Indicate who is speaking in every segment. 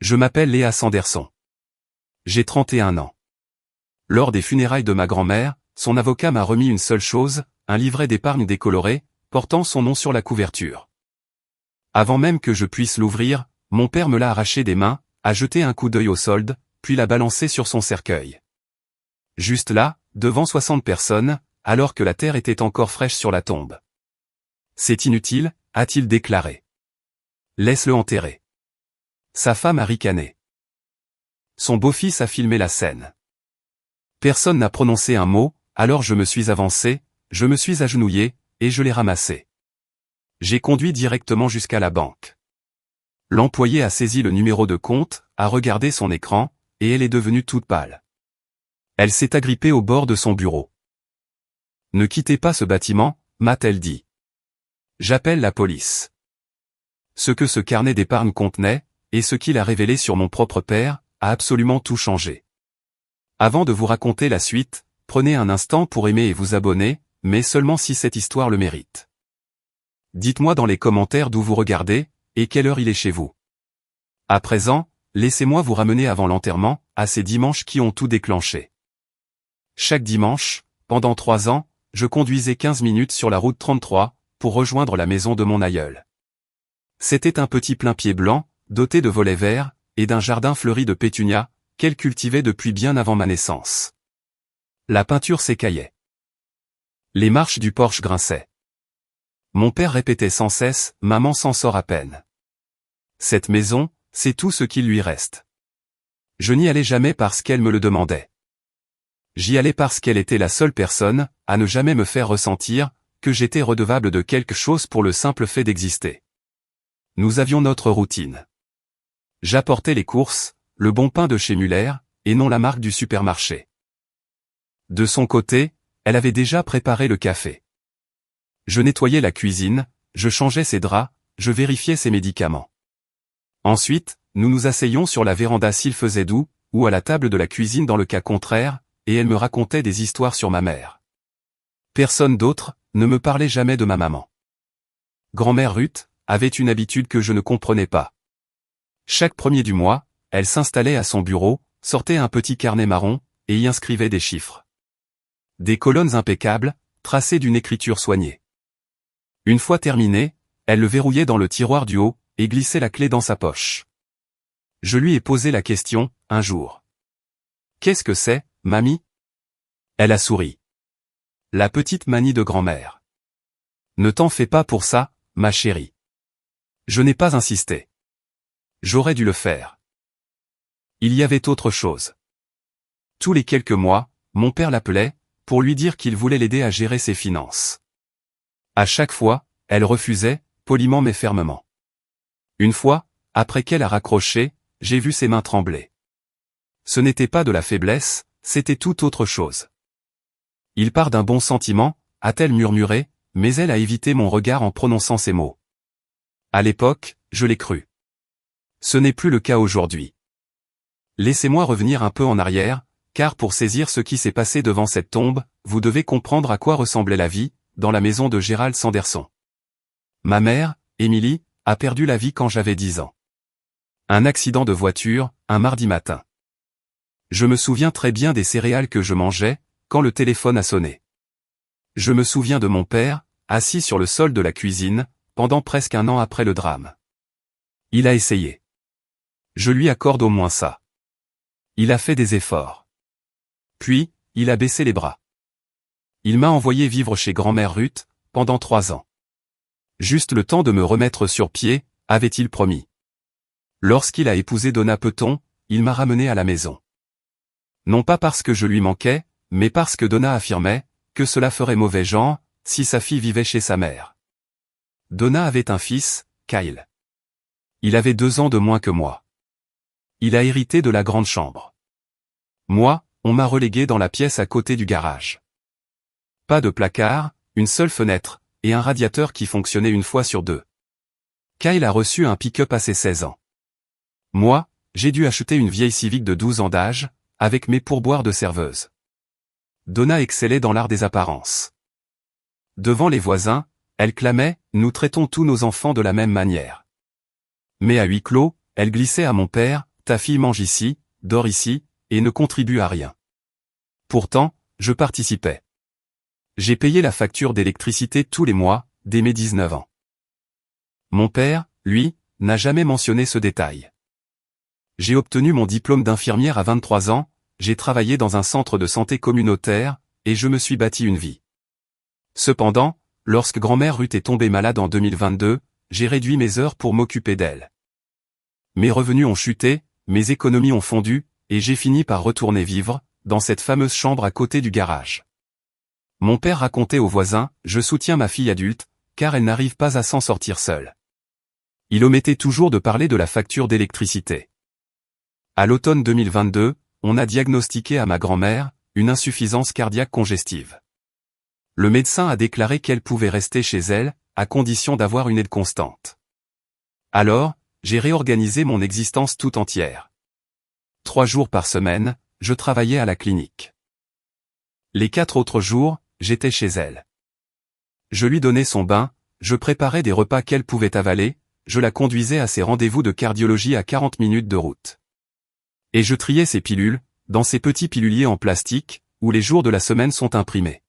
Speaker 1: Je m'appelle Léa Sanderson. J'ai 31 ans. Lors des funérailles de ma grand-mère, son avocat m'a remis une seule chose, un livret d'épargne décoloré, portant son nom sur la couverture. Avant même que je puisse l'ouvrir, mon père me l'a arraché des mains, a jeté un coup d'œil au solde, puis l'a balancé sur son cercueil. Juste là, devant 60 personnes, alors que la terre était encore fraîche sur la tombe. C'est inutile, a-t-il déclaré. Laisse-le enterrer. Sa femme a ricané. Son beau-fils a filmé la scène. Personne n'a prononcé un mot, alors je me suis avancé, je me suis agenouillé, et je l'ai ramassé. J'ai conduit directement jusqu'à la banque. L'employé a saisi le numéro de compte, a regardé son écran, et elle est devenue toute pâle. Elle s'est agrippée au bord de son bureau. Ne quittez pas ce bâtiment, m'a-t-elle dit. J'appelle la police. Ce que ce carnet d'épargne contenait, et ce qu'il a révélé sur mon propre père, a absolument tout changé. Avant de vous raconter la suite, prenez un instant pour aimer et vous abonner, mais seulement si cette histoire le mérite. Dites-moi dans les commentaires d'où vous regardez, et quelle heure il est chez vous. À présent, laissez-moi vous ramener avant l'enterrement, à ces dimanches qui ont tout déclenché. Chaque dimanche, pendant 3 ans, je conduisais 15 minutes sur la route 33, pour rejoindre la maison de mon aïeul. C'était un petit plain-pied blanc, doté de volets verts, et d'un jardin fleuri de pétunias, qu'elle cultivait depuis bien avant ma naissance. La peinture s'écaillait. Les marches du porche grinçaient. Mon père répétait sans cesse, « Maman s'en sort à peine. » Cette maison, c'est tout ce qu'il lui reste. Je n'y allais jamais parce qu'elle me le demandait. J'y allais parce qu'elle était la seule personne, à ne jamais me faire ressentir, que j'étais redevable de quelque chose pour le simple fait d'exister. Nous avions notre routine. J'apportais les courses, le bon pain de chez Muller, et non la marque du supermarché. De son côté, elle avait déjà préparé le café. Je nettoyais la cuisine, je changeais ses draps, je vérifiais ses médicaments. Ensuite, nous nous asseyions sur la véranda s'il faisait doux, ou à la table de la cuisine dans le cas contraire, et elle me racontait des histoires sur ma mère. Personne d'autre ne me parlait jamais de ma maman. Grand-mère Ruth avait une habitude que je ne comprenais pas. Chaque premier du mois, elle s'installait à son bureau, sortait un petit carnet marron, et y inscrivait des chiffres. Des colonnes impeccables, tracées d'une écriture soignée. Une fois terminée, elle le verrouillait dans le tiroir du haut, et glissait la clé dans sa poche. Je lui ai posé la question, un jour. « Qu'est-ce que c'est, mamie ?» Elle a souri. « La petite manie de grand-mère. »« Ne t'en fais pas pour ça, ma chérie. » Je n'ai pas insisté. J'aurais dû le faire. Il y avait autre chose. Tous les quelques mois, mon père l'appelait, pour lui dire qu'il voulait l'aider à gérer ses finances. À chaque fois, elle refusait, poliment mais fermement. Une fois, après qu'elle a raccroché, j'ai vu ses mains trembler. Ce n'était pas de la faiblesse, c'était tout autre chose. Il part d'un bon sentiment, a-t-elle murmuré, mais elle a évité mon regard en prononçant ces mots. À l'époque, je l'ai cru. Ce n'est plus le cas aujourd'hui. Laissez-moi revenir un peu en arrière, car pour saisir ce qui s'est passé devant cette tombe, vous devez comprendre à quoi ressemblait la vie, dans la maison de Gérald Sanderson. Ma mère, Émilie, a perdu la vie quand j'avais 10 ans. Un accident de voiture, un mardi matin. Je me souviens très bien des céréales que je mangeais, quand le téléphone a sonné. Je me souviens de mon père, assis sur le sol de la cuisine, pendant presque 1 an après le drame. Il a essayé. Je lui accorde au moins ça. Il a fait des efforts. Puis, il a baissé les bras. Il m'a envoyé vivre chez grand-mère Ruth, pendant 3 ans. Juste le temps de me remettre sur pied, avait-il promis. Lorsqu'il a épousé Donna Peton, il m'a ramené à la maison. Non pas parce que je lui manquais, mais parce que Donna affirmait que cela ferait mauvais genre, si sa fille vivait chez sa mère. Donna avait un fils, Kyle. Il avait 2 ans de moins que moi. Il a hérité de la grande chambre. Moi, on m'a relégué dans la pièce à côté du garage. Pas de placard, une seule fenêtre, et un radiateur qui fonctionnait 1 fois sur 2. Kyle a reçu un pick-up à ses 16 ans. Moi, j'ai dû acheter une vieille Civic de 12 ans d'âge, avec mes pourboires de serveuse. Donna excellait dans l'art des apparences. Devant les voisins, elle clamait « Nous traitons tous nos enfants de la même manière ». Mais à huis clos, elle glissait à mon père ta fille mange ici, dort ici, et ne contribue à rien. Pourtant, je participais. J'ai payé la facture d'électricité tous les mois, dès mes 19 ans. Mon père, lui, n'a jamais mentionné ce détail. J'ai obtenu mon diplôme d'infirmière à 23 ans, j'ai travaillé dans un centre de santé communautaire, et je me suis bâti une vie. Cependant, lorsque grand-mère Ruth est tombée malade en 2022, j'ai réduit mes heures pour m'occuper d'elle. Mes revenus ont chuté, mes économies ont fondu, et j'ai fini par retourner vivre, dans cette fameuse chambre à côté du garage. Mon père racontait aux voisins, je soutiens ma fille adulte, car elle n'arrive pas à s'en sortir seule. Il omettait toujours de parler de la facture d'électricité. À l'automne 2022, on a diagnostiqué à ma grand-mère une insuffisance cardiaque congestive. Le médecin a déclaré qu'elle pouvait rester chez elle, à condition d'avoir une aide constante. Alors, j'ai réorganisé mon existence tout entière. 3 jours par semaine, je travaillais à la clinique. Les 4 autres jours, j'étais chez elle. Je lui donnais son bain, je préparais des repas qu'elle pouvait avaler, je la conduisais à ses rendez-vous de cardiologie à 40 minutes de route. Et je triais ses pilules, dans ces petits piluliers en plastique, où les jours de la semaine sont imprimés.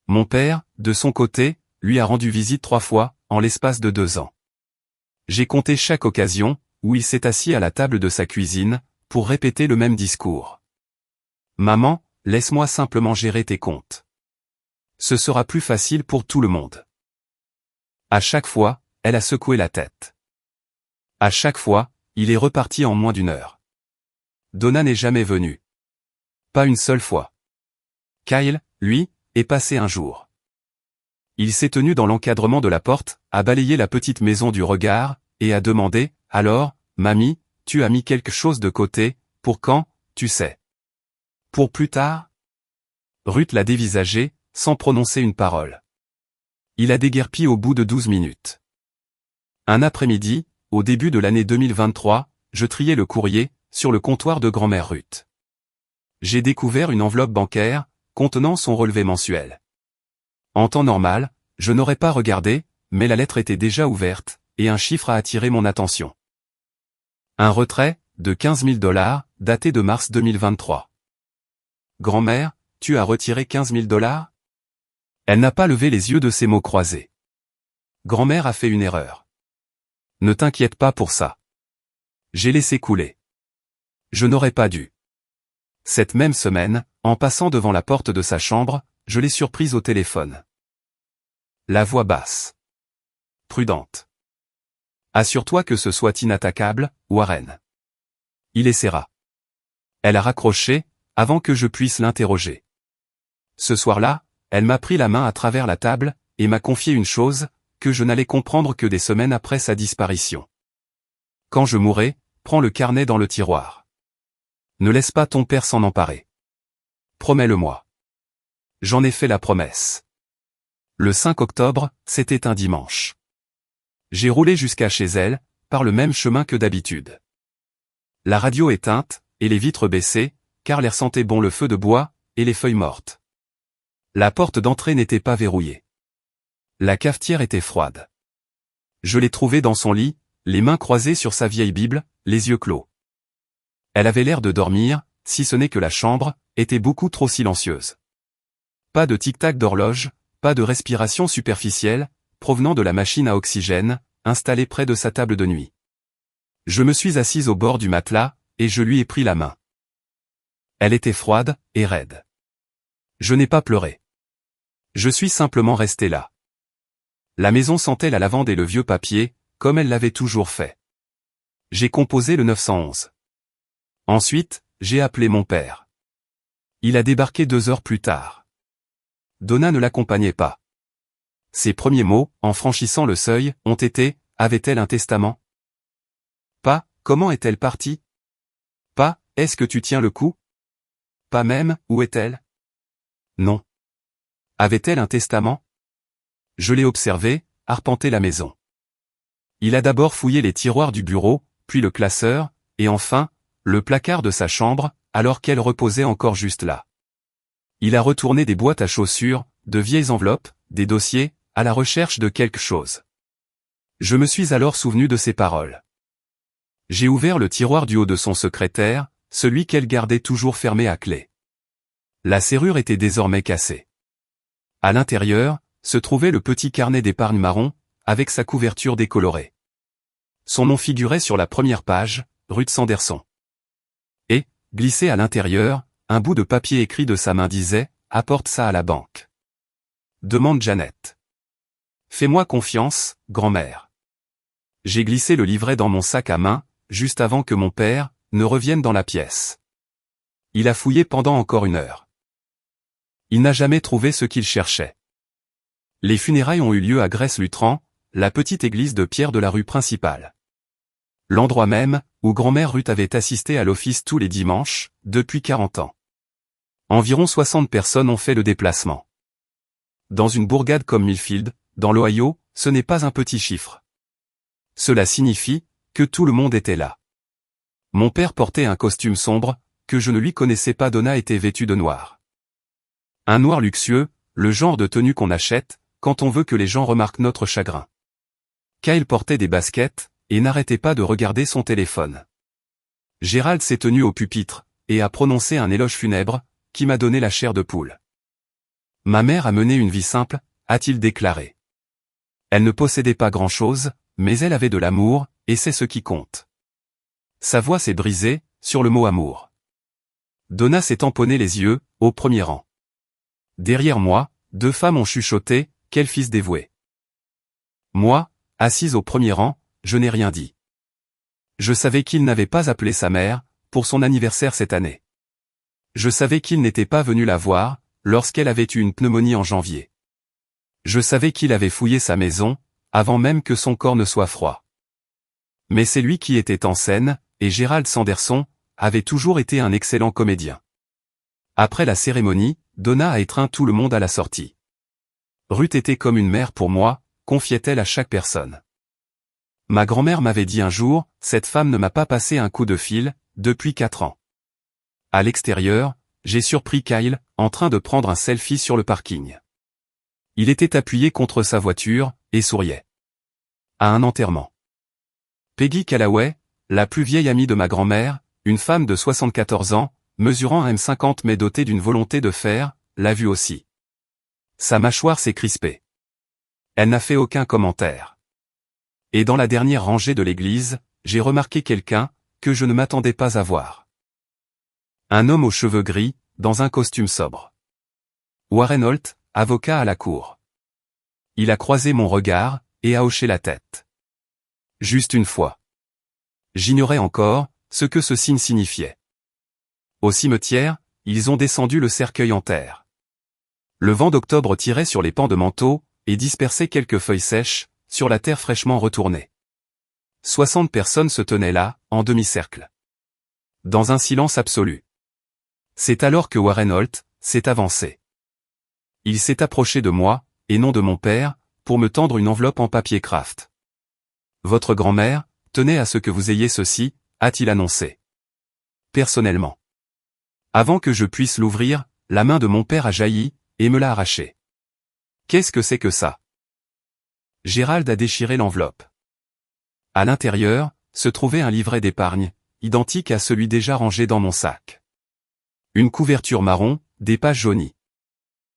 Speaker 1: Mon père, de son côté, lui a rendu visite 3 fois, en l'espace de 2 ans. J'ai compté chaque occasion, où il s'est assis à la table de sa cuisine, pour répéter le même discours. Maman, laisse-moi simplement gérer tes comptes. Ce sera plus facile pour tout le monde. À chaque fois, elle a secoué la tête. À chaque fois, il est reparti en moins d'1 heure. Donna n'est jamais venue. Pas une seule fois. Kyle, lui, est passé un jour. Il s'est tenu dans l'encadrement de la porte, a balayé la petite maison du regard, et a demandé, « Alors, mamie, tu as mis quelque chose de côté, pour quand, tu sais? Pour plus tard ?» Ruth l'a dévisagé, sans prononcer une parole. Il a déguerpi au bout de 12 minutes. Un après-midi, au début de l'année 2023, je triais le courrier, sur le comptoir de grand-mère Ruth. J'ai découvert une enveloppe bancaire, contenant son relevé mensuel. En temps normal, je n'aurais pas regardé, mais la lettre était déjà ouverte, et un chiffre a attiré mon attention. Un retrait, de 15 000 $, daté de mars 2023. Grand-mère, tu as retiré 15 000 $? Elle n'a pas levé les yeux de ses mots croisés. Grand-mère a fait une erreur. Ne t'inquiète pas pour ça. J'ai laissé couler. Je n'aurais pas dû. Cette même semaine, en passant devant la porte de sa chambre, je l'ai surprise au téléphone. La voix basse. Prudente. Assure-toi que ce soit inattaquable, Warren. Il essaiera. Elle a raccroché, avant que je puisse l'interroger. Ce soir-là, elle m'a pris la main à travers la table, et m'a confié une chose, que je n'allais comprendre que des semaines après sa disparition. Quand je mourrai, prends le carnet dans le tiroir. Ne laisse pas ton père s'en emparer. Promets-le-moi. J'en ai fait la promesse. Le 5 octobre, c'était un dimanche. J'ai roulé jusqu'à chez elle, par le même chemin que d'habitude. La radio éteinte, et les vitres baissées, car l'air sentait bon le feu de bois, et les feuilles mortes. La porte d'entrée n'était pas verrouillée. La cafetière était froide. Je l'ai trouvée dans son lit, les mains croisées sur sa vieille Bible, les yeux clos. Elle avait l'air de dormir, si ce n'est que la chambre était beaucoup trop silencieuse. Pas de tic-tac d'horloge, pas de respiration superficielle, provenant de la machine à oxygène, installée près de sa table de nuit. Je me suis assise au bord du matelas, et je lui ai pris la main. Elle était froide, et raide. Je n'ai pas pleuré. Je suis simplement resté là. La maison sentait la lavande et le vieux papier, comme elle l'avait toujours fait. J'ai composé le 911. Ensuite, j'ai appelé mon père. Il a débarqué 2 heures plus tard. Donna ne l'accompagnait pas. Ses premiers mots, en franchissant le seuil, ont été « Avait-elle un testament ?» Pas « Comment est-elle partie ?» Pas « Est-ce que tu tiens le coup ?» Pas même « Où est-elle ?» Non. Avait-elle un testament? Je l'ai observé, arpenter la maison. Il a d'abord fouillé les tiroirs du bureau, puis le classeur, et enfin, le placard de sa chambre, alors qu'elle reposait encore juste là. Il a retourné des boîtes à chaussures, de vieilles enveloppes, des dossiers, à la recherche de quelque chose. Je me suis alors souvenu de ses paroles. J'ai ouvert le tiroir du haut de son secrétaire, celui qu'elle gardait toujours fermé à clé. La serrure était désormais cassée. À l'intérieur, se trouvait le petit carnet d'épargne marron, avec sa couverture décolorée. Son nom figurait sur la première page, Ruth Sanderson. Et, glissé à l'intérieur, un bout de papier écrit de sa main disait « Apporte ça à la banque. » Demande Janet. « Fais-moi confiance, grand-mère. » J'ai glissé le livret dans mon sac à main, juste avant que mon père ne revienne dans la pièce. Il a fouillé pendant encore 1 heure. Il n'a jamais trouvé ce qu'il cherchait. Les funérailles ont eu lieu à Grèce-Lutran, la petite église de pierre de la rue principale. L'endroit même où grand-mère Ruth avait assisté à l'office tous les dimanches, depuis 40 ans. Environ 60 personnes ont fait le déplacement. Dans une bourgade comme Millfield, dans l'Ohio, ce n'est pas un petit chiffre. Cela signifie que tout le monde était là. Mon père portait un costume sombre, que je ne lui connaissais pas. Donna était vêtue de noir. Un noir luxueux, le genre de tenue qu'on achète, quand on veut que les gens remarquent notre chagrin. Kyle portait des baskets, et n'arrêtait pas de regarder son téléphone. Gérald s'est tenu au pupitre, et a prononcé un éloge funèbre, qui m'a donné la chair de poule. Ma mère a mené une vie simple, a-t-il déclaré. Elle ne possédait pas grand-chose, mais elle avait de l'amour, et c'est ce qui compte. Sa voix s'est brisée, sur le mot amour. Donna s'est tamponné les yeux, au premier rang. Derrière moi, 2 femmes ont chuchoté, quel fils dévoué. Moi, assise au premier rang, je n'ai rien dit. Je savais qu'il n'avait pas appelé sa mère, pour son anniversaire cette année. Je savais qu'il n'était pas venu la voir, lorsqu'elle avait eu une pneumonie en janvier. Je savais qu'il avait fouillé sa maison, avant même que son corps ne soit froid. Mais c'est lui qui était en scène, et Gérald Sanderson avait toujours été un excellent comédien. Après la cérémonie, Donna a étreint tout le monde à la sortie. Ruth était comme une mère pour moi, confiait-elle à chaque personne. Ma grand-mère m'avait dit un jour, cette femme ne m'a pas passé un coup de fil, depuis 4 ans. À l'extérieur, j'ai surpris Kyle, en train de prendre un selfie sur le parking. Il était appuyé contre sa voiture, et souriait. À un enterrement. Peggy Callaway, la plus vieille amie de ma grand-mère, une femme de 74 ans, mesurant 1m50 mais dotée d'une volonté de fer, l'a vue aussi. Sa mâchoire s'est crispée. Elle n'a fait aucun commentaire. Et dans la dernière rangée de l'église, j'ai remarqué quelqu'un, que je ne m'attendais pas à voir. Un homme aux cheveux gris, dans un costume sobre. Warren Holt, avocat à la cour. Il a croisé mon regard, et a hoché la tête. Juste une fois. J'ignorais encore, ce que ce signe signifiait. Au cimetière, ils ont descendu le cercueil en terre. Le vent d'octobre tirait sur les pans de manteau, et dispersait quelques feuilles sèches, sur la terre fraîchement retournée. 60 personnes se tenaient là, en demi-cercle. Dans un silence absolu. C'est alors que Warren Holt s'est avancé. Il s'est approché de moi, et non de mon père, pour me tendre une enveloppe en papier craft. Votre grand-mère, tenait à ce que vous ayez ceci, a-t-il annoncé. Personnellement. Avant que je puisse l'ouvrir, la main de mon père a jailli, et me l'a arraché. Qu'est-ce que c'est que ça? Gérald a déchiré l'enveloppe. À l'intérieur, se trouvait un livret d'épargne, identique à celui déjà rangé dans mon sac. Une couverture marron, des pages jaunies.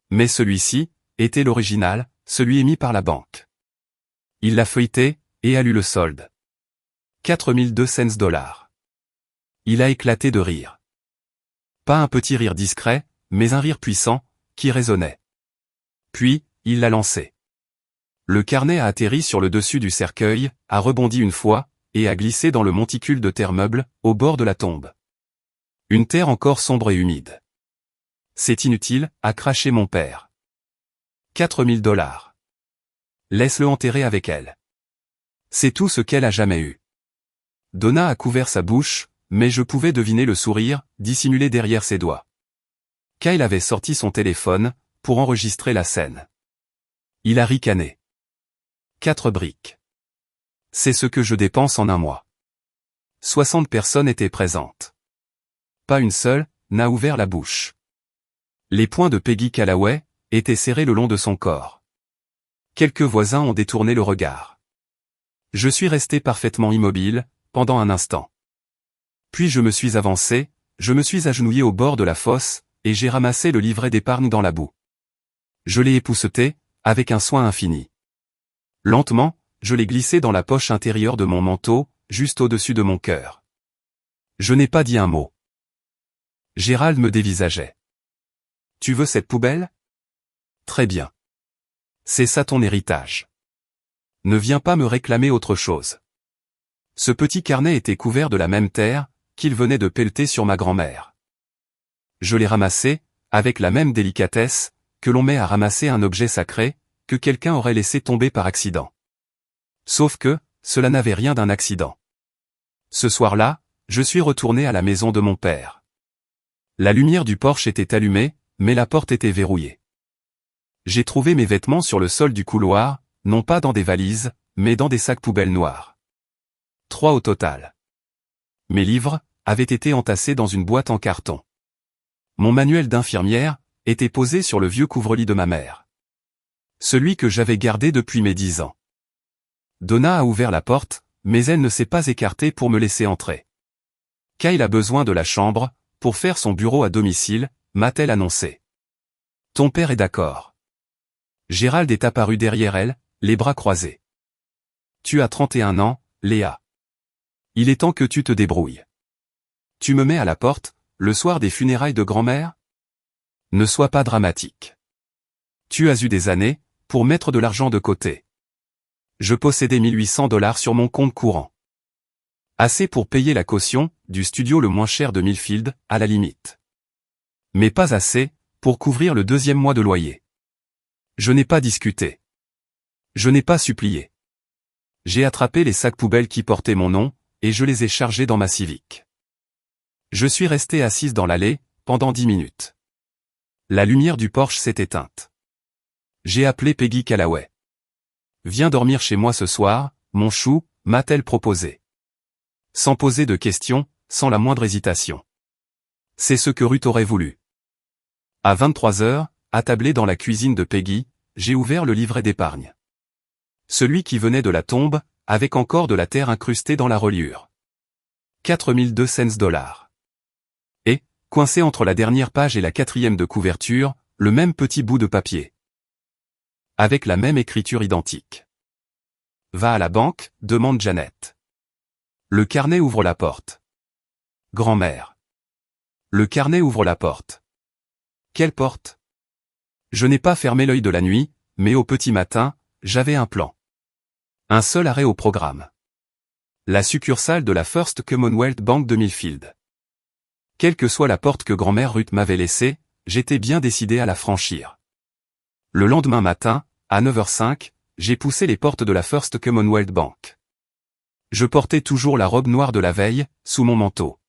Speaker 1: Mais celui-ci, était l'original, celui émis par la banque. Il l'a feuilleté, et a lu le solde. 4200 $. Il a éclaté de rire. Pas un petit rire discret, mais un rire puissant, qui résonnait. Puis, il l'a lancé. Le carnet a atterri sur le dessus du cercueil, a rebondi une fois, et a glissé dans le monticule de terre meuble, au bord de la tombe. Une terre encore sombre et humide. C'est inutile, a craché mon père. 4000 $. Laisse-le enterrer avec elle. C'est tout ce qu'elle a jamais eu. Donna a couvert sa bouche, mais je pouvais deviner le sourire, dissimulé derrière ses doigts. Kyle avait sorti son téléphone, pour enregistrer la scène. Il a ricané. 4 briques. C'est ce que je dépense en un mois. 60 personnes étaient présentes. Pas une seule n'a ouvert la bouche. Les poings de Peggy Callaway étaient serrés le long de son corps. Quelques voisins ont détourné le regard. Je suis resté parfaitement immobile, pendant un instant. Puis je me suis avancé, je me suis agenouillé au bord de la fosse, et j'ai ramassé le livret d'épargne dans la boue. Je l'ai épousseté, avec un soin infini. Lentement, je l'ai glissé dans la poche intérieure de mon manteau, juste au-dessus de mon cœur. Je n'ai pas dit un mot. Gérald me dévisageait. « Tu veux cette poubelle ? Très bien. C'est ça ton héritage. Ne viens pas me réclamer autre chose. » Ce petit carnet était couvert de la même terre, qu'il venait de pelleter sur ma grand-mère. Je l'ai ramassé, avec la même délicatesse, que l'on met à ramasser un objet sacré, que quelqu'un aurait laissé tomber par accident. Sauf que, cela n'avait rien d'un accident. Ce soir-là, je suis retourné à la maison de mon père. La lumière du porche était allumée, mais la porte était verrouillée. J'ai trouvé mes vêtements sur le sol du couloir, non pas dans des valises, mais dans des sacs poubelles noirs. 3 au total. Mes livres avaient été entassés dans une boîte en carton. Mon manuel d'infirmière était posé sur le vieux couvre-lit de ma mère. Celui que j'avais gardé depuis mes 10 ans. Donna a ouvert la porte, mais elle ne s'est pas écartée pour me laisser entrer. Kyle a besoin de la chambre, pour faire son bureau à domicile, m'a-t-elle annoncé. Ton père est d'accord. Gérald est apparu derrière elle, les bras croisés. Tu as 31 ans, Léa. Il est temps que tu te débrouilles. Tu me mets à la porte, le soir des funérailles de grand-mère ? Ne sois pas dramatique. Tu as eu des années, pour mettre de l'argent de côté. Je possédais $1800 sur mon compte courant. Assez pour payer la caution, du studio le moins cher de Millfield, à la limite. Mais pas assez, pour couvrir le 2e mois de loyer. Je n'ai pas discuté. Je n'ai pas supplié. J'ai attrapé les sacs poubelles qui portaient mon nom, et je les ai chargés dans ma Civic. Je suis resté assise dans l'allée, pendant 10 minutes. La lumière du porche s'est éteinte. J'ai appelé Peggy Callaway. Viens dormir chez moi ce soir, mon chou, m'a-t-elle proposé. Sans poser de questions, sans la moindre hésitation. C'est ce que Ruth aurait voulu. À 23h, attablé dans la cuisine de Peggy, j'ai ouvert le livret d'épargne. Celui qui venait de la tombe, avec encore de la terre incrustée dans la reliure. 4200 $. Et, coincé entre la dernière page et la 4e de couverture, le même petit bout de papier. Avec la même écriture identique. Va à la banque, demande Janet. Le carnet ouvre la porte. Grand-mère. Le carnet ouvre la porte. Quelle porte ? Je n'ai pas fermé l'œil de la nuit, mais au petit matin, j'avais un plan. Un seul arrêt au programme. La succursale de la First Commonwealth Bank de Millfield. Quelle que soit la porte que grand-mère Ruth m'avait laissée, j'étais bien décidé à la franchir. Le lendemain matin, à 9h05, j'ai poussé les portes de la First Commonwealth Bank. Je portais toujours la robe noire de la veille, sous mon manteau.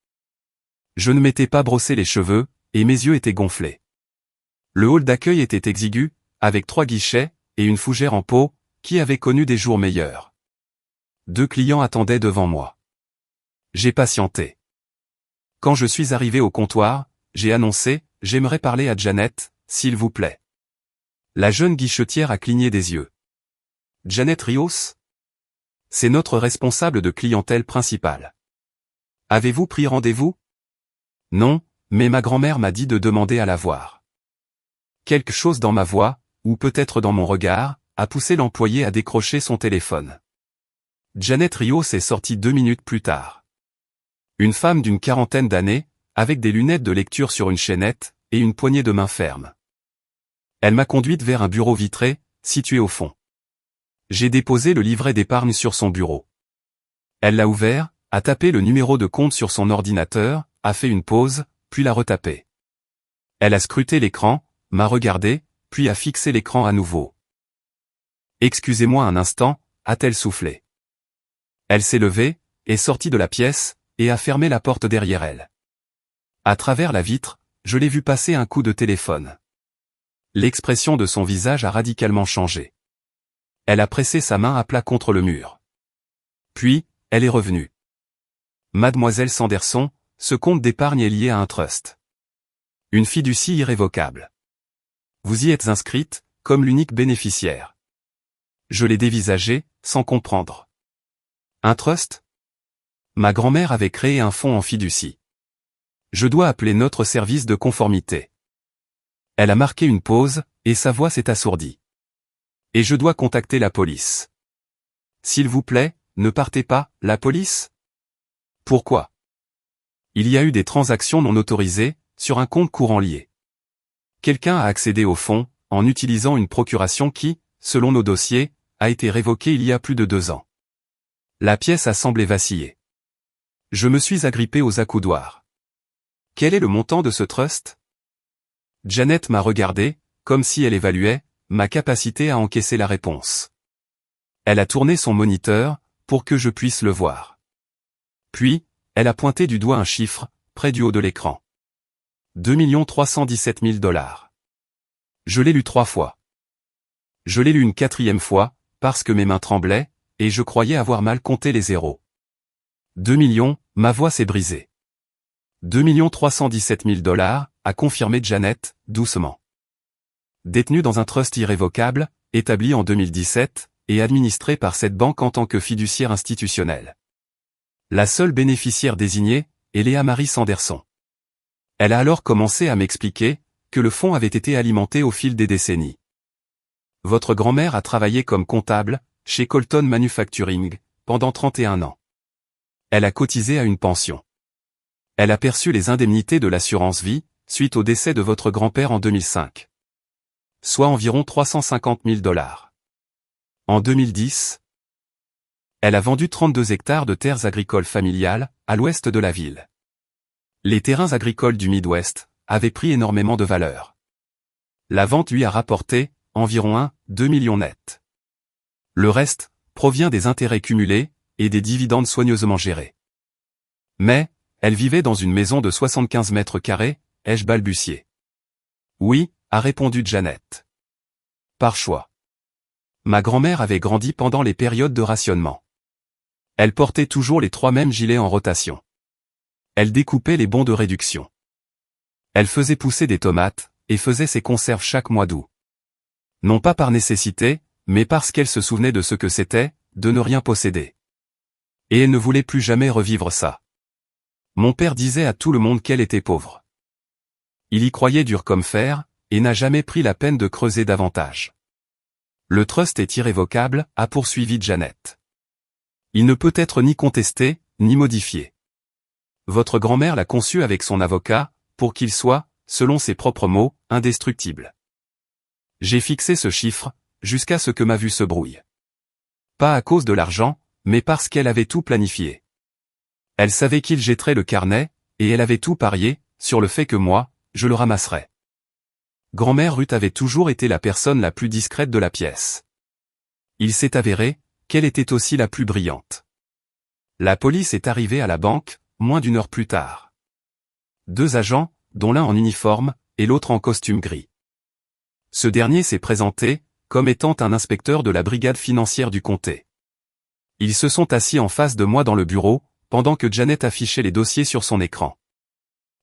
Speaker 1: Je ne m'étais pas brossé les cheveux, et mes yeux étaient gonflés. Le hall d'accueil était exigu, avec 3 guichets, et une fougère en peau, qui avait connu des jours meilleurs. 2 clients attendaient devant moi. J'ai patienté. Quand je suis arrivé au comptoir, j'ai annoncé « J'aimerais parler à Janet, s'il vous plaît ». La jeune guichetière a cligné des yeux. « Janet Rios ? C'est notre responsable de clientèle principale. Avez-vous pris rendez-vous ? Non, mais ma grand-mère m'a dit de demander à la voir. » Quelque chose dans ma voix, ou peut-être dans mon regard, a poussé l'employé à décrocher son téléphone. Janet Rios est sortie 2 minutes plus tard. Une femme d'une 40aine d'années, avec des lunettes de lecture sur une chaînette, et une poignée de main ferme. Elle m'a conduite vers un bureau vitré, situé au fond. J'ai déposé le livret d'épargne sur son bureau. Elle l'a ouvert, a tapé le numéro de compte sur son ordinateur, a fait une pause, puis l'a retapé. Elle a scruté l'écran, m'a regardé, puis a fixé l'écran à nouveau. « Excusez-moi un instant », a-t-elle soufflé. Elle s'est levée, est sortie de la pièce, et a fermé la porte derrière elle. À travers la vitre, je l'ai vu passer un coup de téléphone. L'expression de son visage a radicalement changé. Elle a pressé sa main à plat contre le mur. Puis, elle est revenue. Mademoiselle Sanderson, ce compte d'épargne est lié à un trust. Une fiducie irrévocable. Vous y êtes inscrite, comme l'unique bénéficiaire. Je l'ai dévisagé, sans comprendre. Un trust ? Ma grand-mère avait créé un fonds en fiducie. Je dois appeler notre service de conformité. Elle a marqué une pause, et sa voix s'est assourdie. Et je dois contacter la police. S'il vous plaît, ne partez pas, la police? Pourquoi? Il y a eu des transactions non autorisées, sur un compte courant lié. Quelqu'un a accédé au fonds, en utilisant une procuration qui, selon nos dossiers, a été révoquée il y a plus de 2 ans. La pièce a semblé vaciller. Je me suis agrippé aux accoudoirs. Quel est le montant de ce trust? Janet m'a regardé, comme si elle évaluait ma capacité à encaisser la réponse. Elle a tourné son moniteur, pour que je puisse le voir. Puis, elle a pointé du doigt un chiffre, près du haut de l'écran. 2 317 000 $. Je l'ai lu 3 fois. Je l'ai lu une 4e fois, parce que mes mains tremblaient, et je croyais avoir mal compté les zéros. 2 millions, ma voix s'est brisée. 2 317 000 $, a confirmé Janet, doucement. Détenu dans un trust irrévocable, établi en 2017, et administré par cette banque en tant que fiduciaire institutionnelle. La seule bénéficiaire désignée est Léa Marie Sanderson. Elle a alors commencé à m'expliquer que le fonds avait été alimenté au fil des décennies. Votre grand-mère a travaillé comme comptable, chez Colton Manufacturing, pendant 31 ans. Elle a cotisé à une pension. Elle a perçu les indemnités de l'assurance vie, suite au décès de votre grand-père en 2005. Soit environ 350 000 $. En 2010, elle a vendu 32 hectares de terres agricoles familiales, à l'ouest de la ville. Les terrains agricoles du Midwest avaient pris énormément de valeur. La vente lui a rapporté environ 2 millions net. Le reste provient des intérêts cumulés et des dividendes soigneusement gérés. Mais, elle vivait dans une maison de 75 mètres carrés, ai-je balbutié. Oui, a répondu Janet. Par choix. Ma grand-mère avait grandi pendant les périodes de rationnement. Elle portait toujours les 3 mêmes gilets en rotation. Elle découpait les bons de réduction. Elle faisait pousser des tomates, et faisait ses conserves chaque mois d'août. Non pas par nécessité, mais parce qu'elle se souvenait de ce que c'était, de ne rien posséder. Et elle ne voulait plus jamais revivre ça. Mon père disait à tout le monde qu'elle était pauvre. Il y croyait dur comme fer, et n'a jamais pris la peine de creuser davantage. Le trust est irrévocable, a poursuivi Janet. Il ne peut être ni contesté, ni modifié. Votre grand-mère l'a conçu avec son avocat, pour qu'il soit, selon ses propres mots, indestructible. J'ai fixé ce chiffre, jusqu'à ce que ma vue se brouille. Pas à cause de l'argent, mais parce qu'elle avait tout planifié. Elle savait qu'il jetterait le carnet, et elle avait tout parié, sur le fait que moi, je le ramasserais. Grand-mère Ruth avait toujours été la personne la plus discrète de la pièce. Il s'est avéré qu'elle était aussi la plus brillante. La police est arrivée à la banque, moins d'1 heure plus tard. 2 agents, dont l'un en uniforme, et l'autre en costume gris. Ce dernier s'est présenté, comme étant un inspecteur de la brigade financière du comté. Ils se sont assis en face de moi dans le bureau, pendant que Janet affichait les dossiers sur son écran.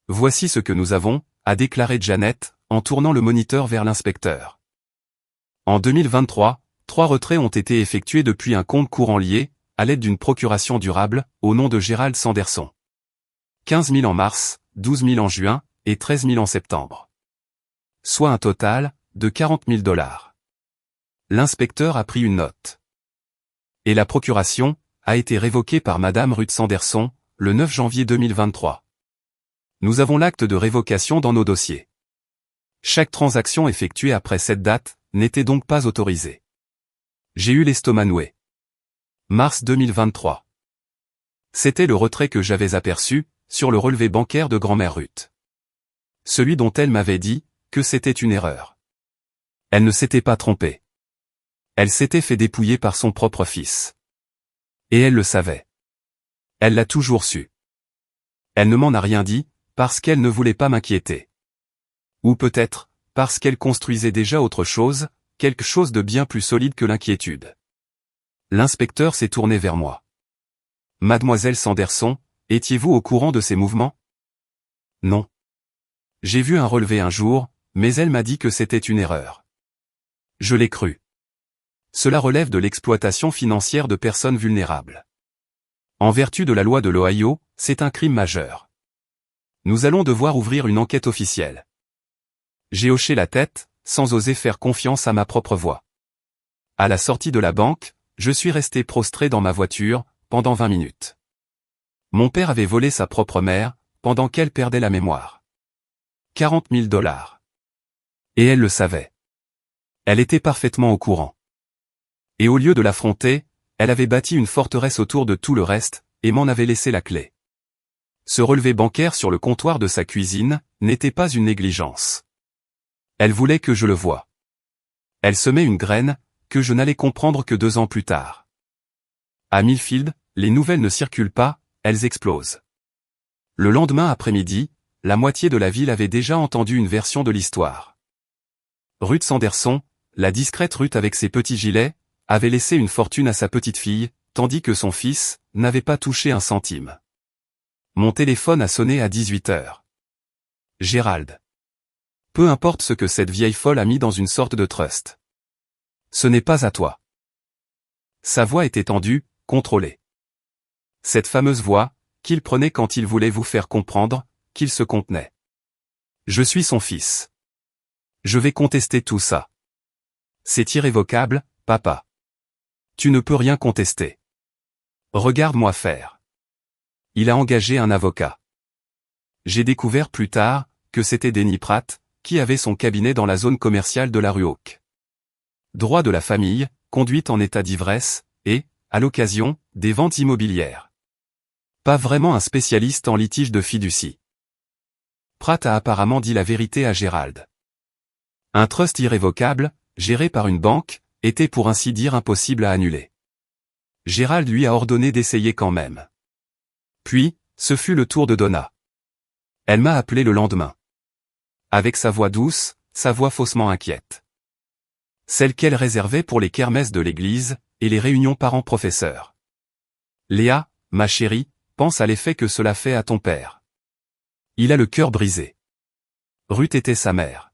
Speaker 1: Voici ce que nous avons, a déclaré Janet, en tournant le moniteur vers l'inspecteur. En 2023, 3 retraits ont été effectués depuis un compte courant lié, à l'aide d'une procuration durable, au nom de Gérald Sanderson. 15 000 en mars, 12 000 en juin, et 13 000 en septembre. Soit un total, de 40 000 $. L'inspecteur a pris une note. Et la procuration, a été révoquée par Madame Ruth Sanderson, le 9 janvier 2023. Nous avons l'acte de révocation dans nos dossiers. Chaque transaction effectuée après cette date, n'était donc pas autorisée. J'ai eu l'estomac noué. Mars 2023. C'était le retrait que j'avais aperçu, sur le relevé bancaire de grand-mère Ruth. Celui dont elle m'avait dit, que c'était une erreur. Elle ne s'était pas trompée. Elle s'était fait dépouiller par son propre fils. Et elle le savait. Elle l'a toujours su. Elle ne m'en a rien dit, parce qu'elle ne voulait pas m'inquiéter. Ou peut-être, parce qu'elle construisait déjà autre chose, quelque chose de bien plus solide que l'inquiétude. L'inspecteur s'est tourné vers moi. Mademoiselle Sanderson, étiez-vous au courant de ces mouvements? Non. J'ai vu un relevé un jour, mais elle m'a dit que c'était une erreur. Je l'ai cru. Cela relève de l'exploitation financière de personnes vulnérables. En vertu de la loi de l'Ohio, c'est un crime majeur. Nous allons devoir ouvrir une enquête officielle. J'ai hoché la tête, sans oser faire confiance à ma propre voix. À la sortie de la banque, je suis resté prostré dans ma voiture, pendant 20 minutes. Mon père avait volé sa propre mère, pendant qu'elle perdait la mémoire. 40 000 $. Et elle le savait. Elle était parfaitement au courant. Et au lieu de l'affronter, elle avait bâti une forteresse autour de tout le reste, et m'en avait laissé la clé. Ce relevé bancaire sur le comptoir de sa cuisine, n'était pas une négligence. Elle voulait que je le voie. Elle semait une graine, que je n'allais comprendre que 2 ans plus tard. À Millfield, les nouvelles ne circulent pas, elles explosent. Le lendemain après-midi, la moitié de la ville avait déjà entendu une version de l'histoire. Ruth Sanderson, la discrète Ruth avec ses petits gilets, avait laissé une fortune à sa petite fille, tandis que son fils n'avait pas touché un centime. Mon téléphone a sonné à 18 heures. Gérald. Peu importe ce que cette vieille folle a mis dans une sorte de trust. Ce n'est pas à toi. Sa voix était tendue, contrôlée. Cette fameuse voix, qu'il prenait quand il voulait vous faire comprendre, qu'il se contenait. Je suis son fils. Je vais contester tout ça. C'est irrévocable, papa. Tu ne peux rien contester. Regarde-moi faire. Il a engagé un avocat. J'ai découvert plus tard que c'était Denny Pratt, qui avait son cabinet dans la zone commerciale de la rue Oak. Droit de la famille, conduite en état d'ivresse, et, à l'occasion, des ventes immobilières. Pas vraiment un spécialiste en litige de fiducie. Pratt a apparemment dit la vérité à Gérald. Un trust irrévocable, géré par une banque, était pour ainsi dire impossible à annuler. Gérald lui a ordonné d'essayer quand même. Puis, ce fut le tour de Donna. Elle m'a appelé le lendemain. Avec sa voix douce, sa voix faussement inquiète. Celle qu'elle réservait pour les kermesses de l'église, et les réunions parents-professeurs. Léa, ma chérie, pense à l'effet que cela fait à ton père. Il a le cœur brisé. Ruth était sa mère.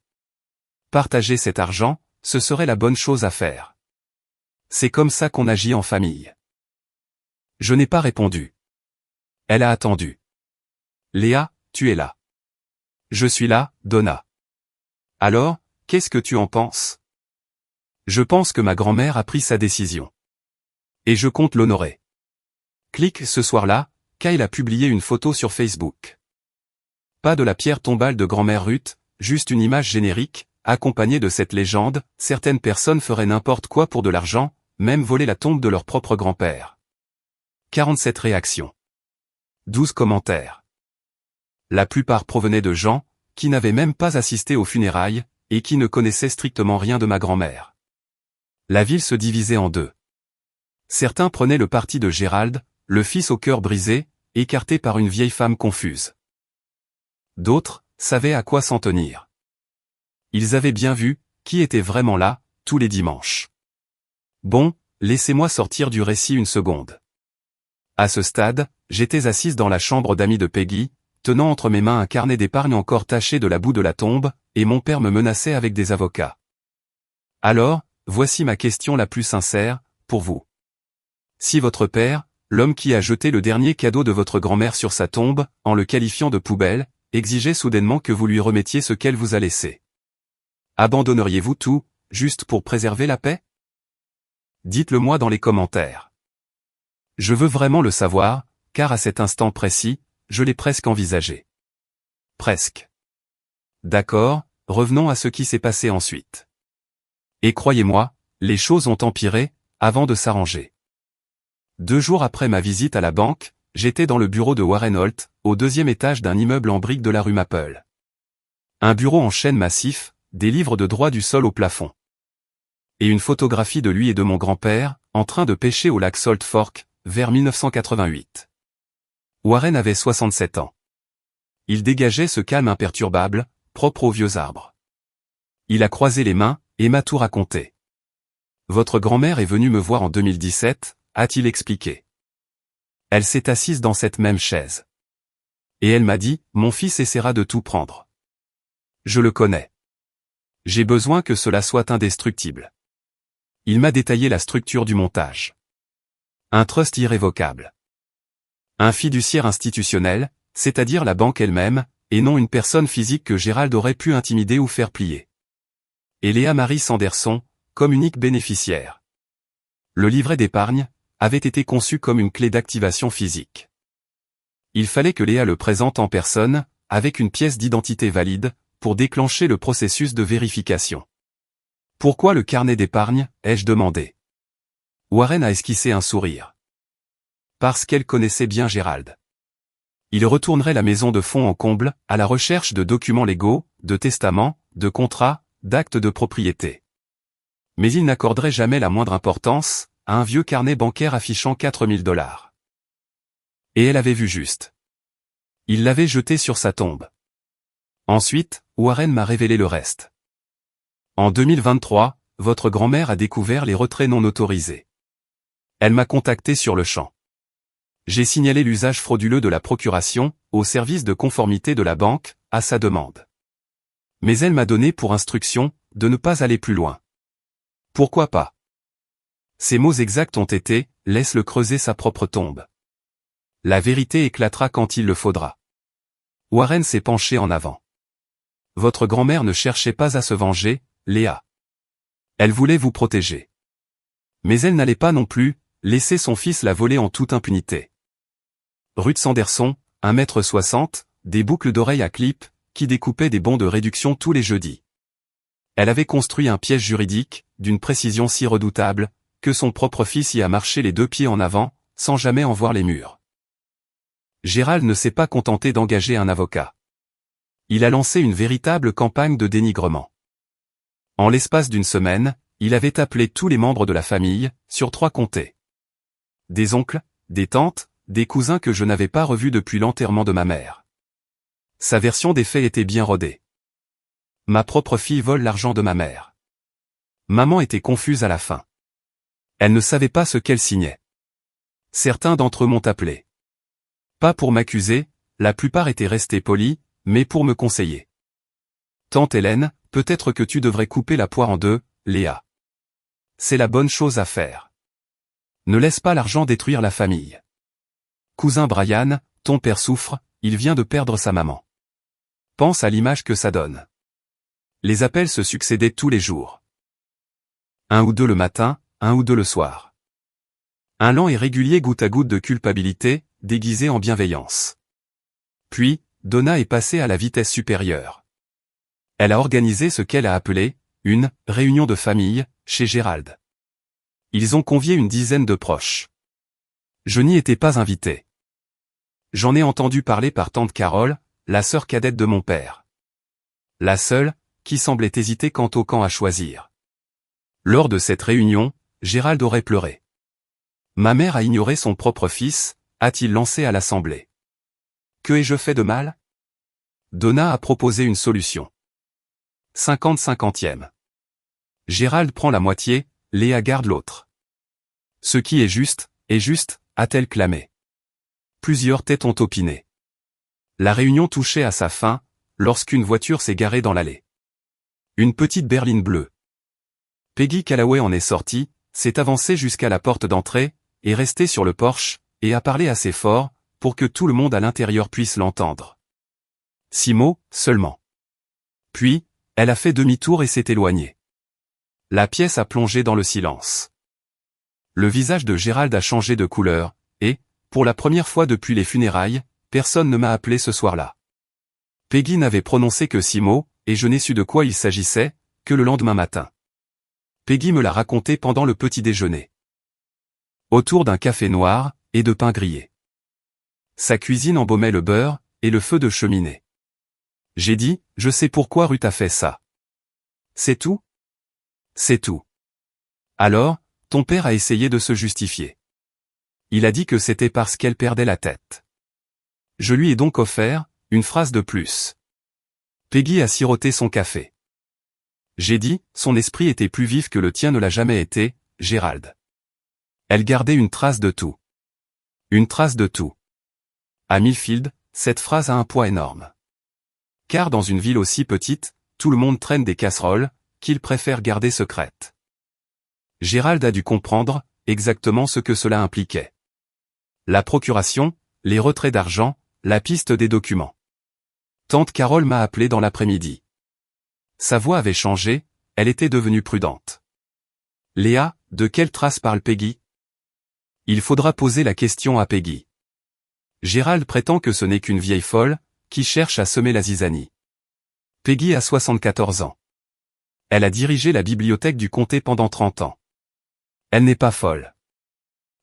Speaker 1: Partager cet argent, ce serait la bonne chose à faire. C'est comme ça qu'on agit en famille. Je n'ai pas répondu. Elle a attendu. Léa, tu es là. Je suis là, Donna. Alors, qu'est-ce que tu en penses? Je pense que ma grand-mère a pris sa décision. Et je compte l'honorer. Clique ce soir-là, Kyle a publié une photo sur Facebook. Pas de la pierre tombale de grand-mère Ruth, juste une image générique, accompagnée de cette légende, certaines personnes feraient n'importe quoi pour de l'argent, même voler la tombe de leur propre grand-père. 47 réactions. 12 commentaires. La plupart provenaient de gens, qui n'avaient même pas assisté aux funérailles, et qui ne connaissaient strictement rien de ma grand-mère. La ville se divisait en deux. Certains prenaient le parti de Gérald, le fils au cœur brisé, écarté par une vieille femme confuse. D'autres savaient à quoi s'en tenir. Ils avaient bien vu qui était vraiment là, tous les dimanches. Bon, laissez-moi sortir du récit une seconde. À ce stade, j'étais assise dans la chambre d'amis de Peggy, tenant entre mes mains un carnet d'épargne encore taché de la boue de la tombe, et mon père me menaçait avec des avocats. Alors, voici ma question la plus sincère, pour vous. Si votre père, l'homme qui a jeté le dernier cadeau de votre grand-mère sur sa tombe, en le qualifiant de poubelle, exigeait soudainement que vous lui remettiez ce qu'elle vous a laissé. Abandonneriez-vous tout, juste pour préserver la paix? Dites-le moi dans les commentaires. Je veux vraiment le savoir, car à cet instant précis, je l'ai presque envisagé. Presque. D'accord, revenons à ce qui s'est passé ensuite. Et croyez-moi, les choses ont empiré, avant de s'arranger. 2 jours après ma visite à la banque, j'étais dans le bureau de Warren Holt, au 2e étage d'un immeuble en briques de la rue Maple. Un bureau en chêne massif, des livres de droit du sol au plafond. Et une photographie de lui et de mon grand-père, en train de pêcher au lac Salt Fork, vers 1988. Warren avait 67 ans. Il dégageait ce calme imperturbable, propre aux vieux arbres. Il a croisé les mains, et m'a tout raconté. Votre grand-mère est venue me voir en 2017, a-t-il expliqué. Elle s'est assise dans cette même chaise. Et elle m'a dit, mon fils essaiera de tout prendre. Je le connais. J'ai besoin que cela soit indestructible. Il m'a détaillé la structure du montage. Un trust irrévocable. Un fiduciaire institutionnel, c'est-à-dire la banque elle-même, et non une personne physique que Gérald aurait pu intimider ou faire plier. Et Léa Marie Sanderson, comme unique bénéficiaire. Le livret d'épargne avait été conçu comme une clé d'activation physique. Il fallait que Léa le présente en personne, avec une pièce d'identité valide, pour déclencher le processus de vérification. Pourquoi le carnet d'épargne, ai-je demandé. Warren a esquissé un sourire. Parce qu'elle connaissait bien Gérald. Il retournerait la maison de fond en comble, à la recherche de documents légaux, de testaments, de contrats, d'actes de propriété. Mais il n'accorderait jamais la moindre importance à un vieux carnet bancaire affichant 4000 $. Et elle avait vu juste. Il l'avait jeté sur sa tombe. Ensuite, Warren m'a révélé le reste. En 2023, votre grand-mère a découvert les retraits non autorisés. Elle m'a contacté sur le champ. J'ai signalé l'usage frauduleux de la procuration, au service de conformité de la banque, à sa demande. Mais elle m'a donné pour instruction, de ne pas aller plus loin. Pourquoi pas? Ses mots exacts ont été, laisse-le creuser sa propre tombe. La vérité éclatera quand il le faudra. Warren s'est penché en avant. Votre grand-mère ne cherchait pas à se venger, Léa. Elle voulait vous protéger. Mais elle n'allait pas non plus, laisser son fils la voler en toute impunité. Ruth Sanderson, 1,60 m, des boucles d'oreilles à clip, qui découpait des bons de réduction tous les jeudis. Elle avait construit un piège juridique, d'une précision si redoutable, que son propre fils y a marché les 2 pieds en avant, sans jamais en voir les murs. Gérald ne s'est pas contenté d'engager un avocat. Il a lancé une véritable campagne de dénigrement. En l'espace d'une semaine, il avait appelé tous les membres de la famille, sur 3 comtés. Des oncles, des tantes, des cousins que je n'avais pas revus depuis l'enterrement de ma mère. Sa version des faits était bien rodée. Ma propre fille vole l'argent de ma mère. Maman était confuse à la fin. Elle ne savait pas ce qu'elle signait. Certains d'entre eux m'ont appelé. Pas pour m'accuser, la plupart étaient restés polis, mais pour me conseiller. Tante Hélène, peut-être que tu devrais couper la poire en 2, Léa. C'est la bonne chose à faire. Ne laisse pas l'argent détruire la famille. Cousin Brian, ton père souffre, il vient de perdre sa maman. Pense à l'image que ça donne. Les appels se succédaient tous les jours. 1 ou 2 le matin, 1 ou 2 le soir. Un lent et régulier goutte à goutte de culpabilité, déguisé en bienveillance. Puis, Donna est passée à la vitesse supérieure. Elle a organisé ce qu'elle a appelé une « réunion de famille » chez Gérald. Ils ont convié une dizaine de proches. Je n'y étais pas invité. J'en ai entendu parler par tante Carole, la sœur cadette de mon père. La seule, qui semblait hésiter quant au camp à choisir. Lors de cette réunion, Gérald aurait pleuré. Ma mère a ignoré son propre fils, a-t-il lancé à l'assemblée. Que ai-je fait de mal? Donna a proposé une solution. 50-50e. Gérald prend la moitié, Léa garde l'autre. Ce qui est juste, a-t-elle clamé. Plusieurs têtes ont opiné. La réunion touchait à sa fin, lorsqu'une voiture s'est garée dans l'allée. Une petite berline bleue. Peggy Callaway en est sortie, s'est avancée jusqu'à la porte d'entrée, est restée sur le porche, et a parlé assez fort, pour que tout le monde à l'intérieur puisse l'entendre. 6 mots, seulement. Puis, elle a fait demi-tour et s'est éloignée. La pièce a plongé dans le silence. Le visage de Gérald a changé de couleur, et, pour la première fois depuis les funérailles, personne ne m'a appelé ce soir-là. Peggy n'avait prononcé que 6 mots, et je n'ai su de quoi il s'agissait, que le lendemain matin. Peggy me l'a raconté pendant le petit déjeuner. Autour d'un café noir, et de pain grillé. Sa cuisine embaumait le beurre, et le feu de cheminée. J'ai dit, je sais pourquoi Ruth a fait ça. C'est tout? C'est tout. Alors, ton père a essayé de se justifier. Il a dit que c'était parce qu'elle perdait la tête. Je lui ai donc offert une phrase de plus. Peggy a siroté son café. J'ai dit, son esprit était plus vif que le tien ne l'a jamais été, Gérald. Elle gardait une trace de tout. Une trace de tout. À Millfield, cette phrase a un poids énorme. Car dans une ville aussi petite, tout le monde traîne des casseroles, qu'il préfère garder secrètes. Gérald a dû comprendre exactement ce que cela impliquait. La procuration, les retraits d'argent, la piste des documents. Tante Carole m'a appelé dans l'après-midi. Sa voix avait changé, elle était devenue prudente. Léa, de quelle trace parle Peggy? Il faudra poser la question à Peggy. Gérald prétend que ce n'est qu'une vieille folle, qui cherche à semer la zizanie. Peggy a 74 ans. Elle a dirigé la bibliothèque du comté pendant 30 ans. Elle n'est pas folle.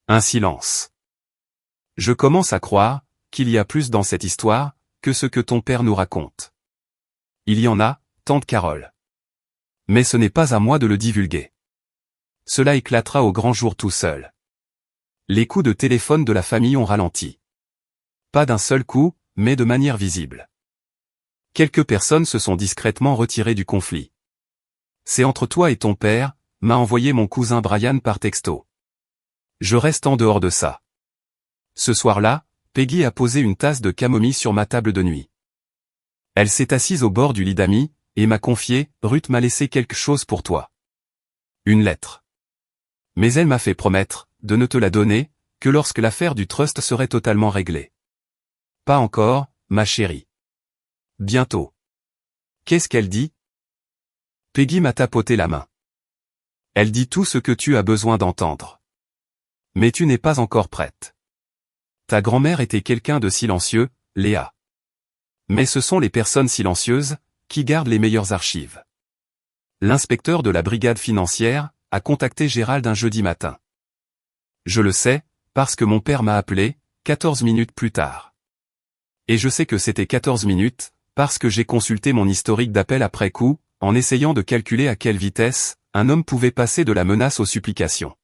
Speaker 1: Un silence. Je commence à croire qu'il y a plus dans cette histoire que ce que ton père nous raconte. Il y en a, tante Carole. Mais ce n'est pas à moi de le divulguer. Cela éclatera au grand jour tout seul. Les coups de téléphone de la famille ont ralenti. Pas d'un seul coup, mais de manière visible. Quelques personnes se sont discrètement retirées du conflit. C'est entre toi et ton père, m'a envoyé mon cousin Brian par texto. Je reste en dehors de ça. Ce soir-là, Peggy a posé une tasse de camomille sur ma table de nuit. Elle s'est assise au bord du lit d'amis, et m'a confié, Ruth m'a laissé quelque chose pour toi. Une lettre. Mais elle m'a fait promettre, de ne te la donner, que lorsque l'affaire du trust serait totalement réglée. Pas encore, ma chérie. Bientôt. Qu'est-ce qu'elle dit? Peggy m'a tapoté la main. Elle dit tout ce que tu as besoin d'entendre. Mais tu n'es pas encore prête. Ta grand-mère était quelqu'un de silencieux, Léa. Mais ce sont les personnes silencieuses qui gardent les meilleures archives. L'inspecteur de la brigade financière a contacté Gérald un jeudi matin. Je le sais, parce que mon père m'a appelé, 14 minutes plus tard. Et je sais que c'était 14 minutes, parce que j'ai consulté mon historique d'appel après coup, en essayant de calculer à quelle vitesse un homme pouvait passer de la menace aux supplications.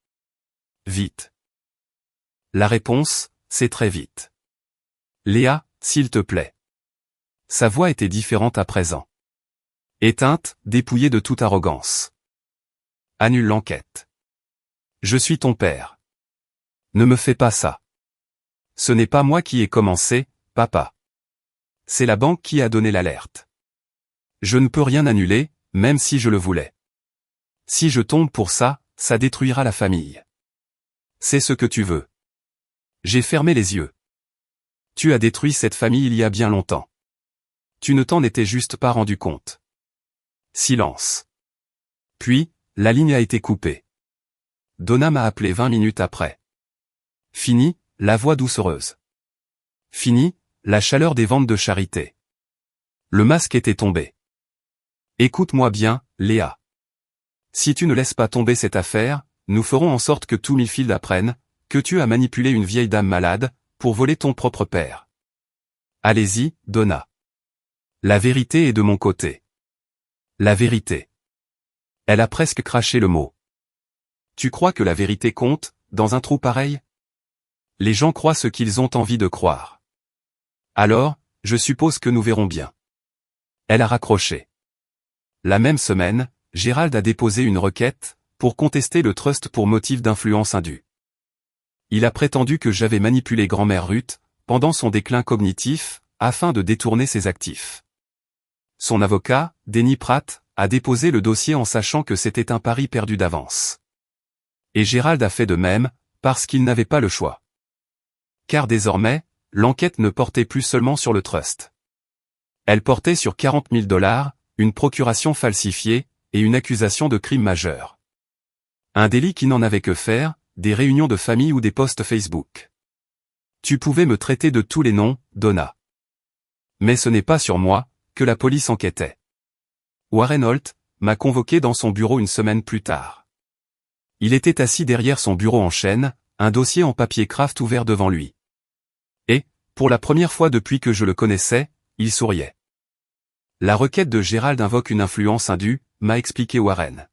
Speaker 1: Vite. La réponse, c'est très vite. Léa, s'il te plaît. Sa voix était différente à présent. Éteinte, dépouillée de toute arrogance. Annule l'enquête. Je suis ton père. Ne me fais pas ça. Ce n'est pas moi qui ai commencé, papa. C'est la banque qui a donné l'alerte. Je ne peux rien annuler, même si je le voulais. Si je tombe pour ça, ça détruira la famille. C'est ce que tu veux. J'ai fermé les yeux. Tu as détruit cette famille il y a bien longtemps. Tu ne t'en étais juste pas rendu compte. Silence. Puis, la ligne a été coupée. Donna m'a appelé 20 minutes après. Fini, la voix doucereuse. Fini, la chaleur des ventes de charité. Le masque était tombé. Écoute-moi bien, Léa. Si tu ne laisses pas tomber cette affaire, nous ferons en sorte que tout Millfield apprenne que tu as manipulé une vieille dame malade pour voler ton propre père. Allez-y, Donna. La vérité est de mon côté. La vérité. Elle a presque craché le mot. Tu crois que la vérité compte, dans un trou pareil? Les gens croient ce qu'ils ont envie de croire. Alors, je suppose que nous verrons bien. Elle a raccroché. La même semaine, Gérald a déposé une requête pour contester le trust pour motif d'influence indue. Il a prétendu que j'avais manipulé grand-mère Ruth pendant son déclin cognitif afin de détourner ses actifs. Son avocat, Denny Pratt, a déposé le dossier en sachant que c'était un pari perdu d'avance. Et Gérald a fait de même, parce qu'il n'avait pas le choix. Car désormais, l'enquête ne portait plus seulement sur le trust. Elle portait sur 40 000 $, une procuration falsifiée, et une accusation de crime majeur. Un délit qui n'en avait que faire, des réunions de famille ou des posts Facebook. Tu pouvais me traiter de tous les noms, Donna. Mais ce n'est pas sur moi que la police enquêtait. Warren Holt m'a convoqué dans son bureau une semaine plus tard. Il était assis derrière son bureau en chêne, un dossier en papier craft ouvert devant lui. Et, pour la première fois depuis que je le connaissais, il souriait. La requête de Gérald invoque une influence indue, m'a expliqué Warren.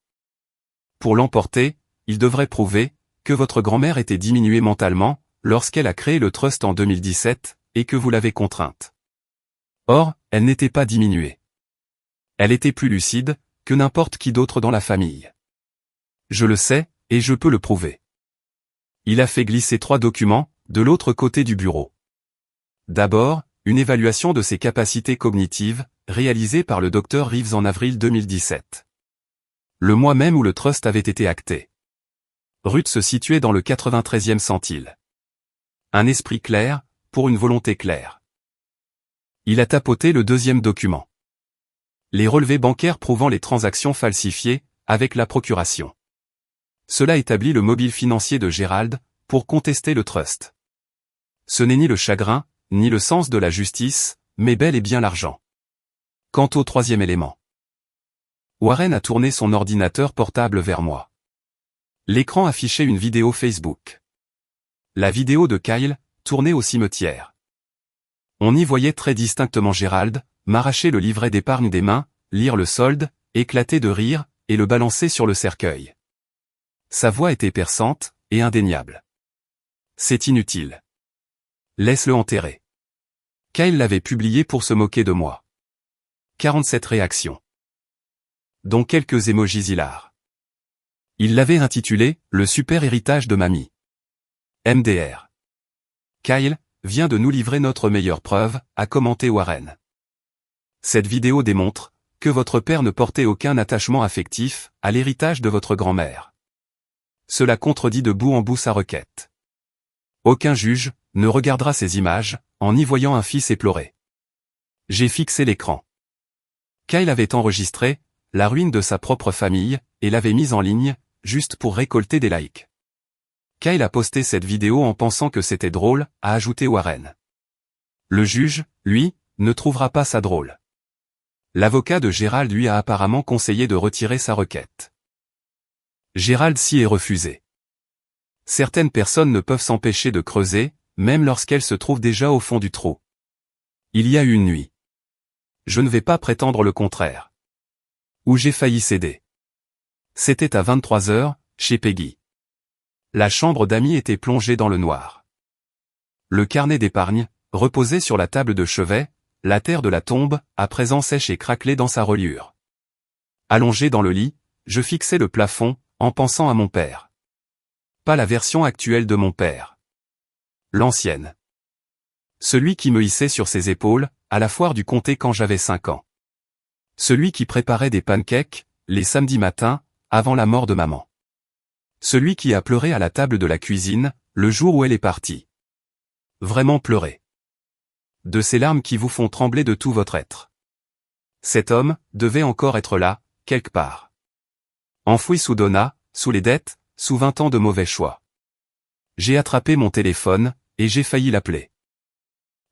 Speaker 1: Pour l'emporter, il devrait prouver que votre grand-mère était diminuée mentalement lorsqu'elle a créé le trust en 2017 et que vous l'avez contrainte. Or, elle n'était pas diminuée. Elle était plus lucide que n'importe qui d'autre dans la famille. Je le sais, et je peux le prouver. Il a fait glisser 3 documents de l'autre côté du bureau. D'abord, une évaluation de ses capacités cognitives, réalisée par le Dr Reeves en avril 2017. Le mois même où le trust avait été acté. Ruth se situait dans le 93e centile. Un esprit clair, pour une volonté claire. Il a tapoté le deuxième document. Les relevés bancaires prouvant les transactions falsifiées, avec la procuration. Cela établit le mobile financier de Gérald, pour contester le trust. Ce n'est ni le chagrin, ni le sens de la justice, mais bel et bien l'argent. Quant au troisième élément. Warren a tourné son ordinateur portable vers moi. L'écran affichait une vidéo Facebook. La vidéo de Kyle, tournée au cimetière. On y voyait très distinctement Gérald, m'arracher le livret d'épargne des mains, lire le solde, éclater de rire, et le balancer sur le cercueil. Sa voix était perçante, et indéniable. C'est inutile. Laisse-le enterrer. Kyle l'avait publié pour se moquer de moi. 47 réactions. Dont quelques émojis hilars. Il l'avait intitulé « Le super héritage de mamie ». MDR. Kyle vient de nous livrer notre meilleure preuve, a commenté Warren. Cette vidéo démontre que votre père ne portait aucun attachement affectif à l'héritage de votre grand-mère. Cela contredit de bout en bout sa requête. Aucun juge ne regardera ces images en y voyant un fils éploré. J'ai fixé l'écran. Kyle avait enregistré la ruine de sa propre famille et l'avait mise en ligne juste pour récolter des likes. Kyle a posté cette vidéo en pensant que c'était drôle, a ajouté Warren. Le juge, lui, ne trouvera pas ça drôle. L'avocat de Gérald lui a apparemment conseillé de retirer sa requête. Gérald s'y est refusé. Certaines personnes ne peuvent s'empêcher de creuser, même lorsqu'elles se trouvent déjà au fond du trou. Il y a eu une nuit. Je ne vais pas prétendre le contraire. Où j'ai failli céder. C'était à 23h, chez Peggy. La chambre d'amis était plongée dans le noir. Le carnet d'épargne reposait sur la table de chevet, la terre de la tombe, à présent sèche et craquelée dans sa reliure. Allongé dans le lit, je fixais le plafond, en pensant à mon père. Pas la version actuelle de mon père. L'ancienne. Celui qui me hissait sur ses épaules, à la foire du comté quand j'avais 5 ans. Celui qui préparait des pancakes, les samedis matins, avant la mort de maman. Celui qui a pleuré à la table de la cuisine, le jour où elle est partie. Vraiment pleurer. De ces larmes qui vous font trembler de tout votre être. Cet homme devait encore être là, quelque part. Enfoui sous Donna, sous les dettes, sous 20 ans de mauvais choix. J'ai attrapé mon téléphone, et j'ai failli l'appeler.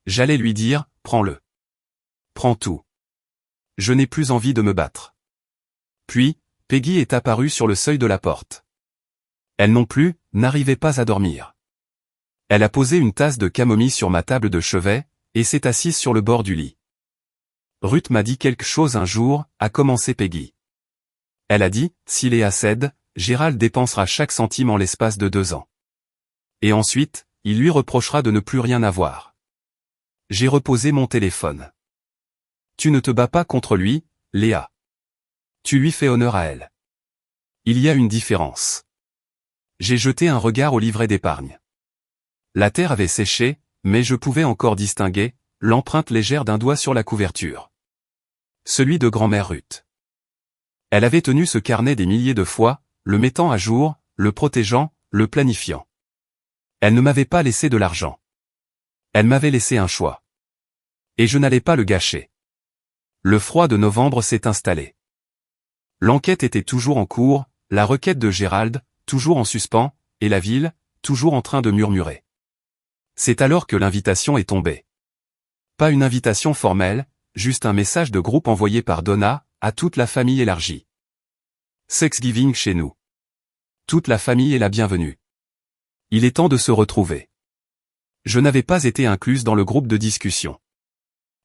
Speaker 1: J'allais lui dire, prends-le. Prends tout. Je n'ai plus envie de me battre. Puis, Peggy est apparue sur le seuil de la porte. Elle non plus, n'arrivait pas à dormir. Elle a posé une tasse de camomille sur ma table de chevet, et s'est assise sur le bord du lit. Ruth m'a dit quelque chose un jour, a commencé Peggy. Elle a dit, si Léa cède, Gérald dépensera chaque centime en l'espace de 2 ans. Et ensuite, il lui reprochera de ne plus rien avoir. J'ai reposé mon téléphone. Tu ne te bats pas contre lui, Léa. Tu lui fais honneur à elle. Il y a une différence. J'ai jeté un regard au livret d'épargne. La terre avait séché, mais je pouvais encore distinguer l'empreinte légère d'un doigt sur la couverture. Celui de grand-mère Ruth. Elle avait tenu ce carnet des milliers de fois, le mettant à jour, le protégeant, le planifiant. Elle ne m'avait pas laissé de l'argent. Elle m'avait laissé un choix. Et je n'allais pas le gâcher. Le froid de novembre s'est installé. L'enquête était toujours en cours, la requête de Gérald, toujours en suspens, et la ville, toujours en train de murmurer. C'est alors que l'invitation est tombée. Pas une invitation formelle, juste un message de groupe envoyé par Donna, à toute la famille élargie. Thanksgiving chez nous. Toute la famille est la bienvenue. Il est temps de se retrouver. Je n'avais pas été incluse dans le groupe de discussion.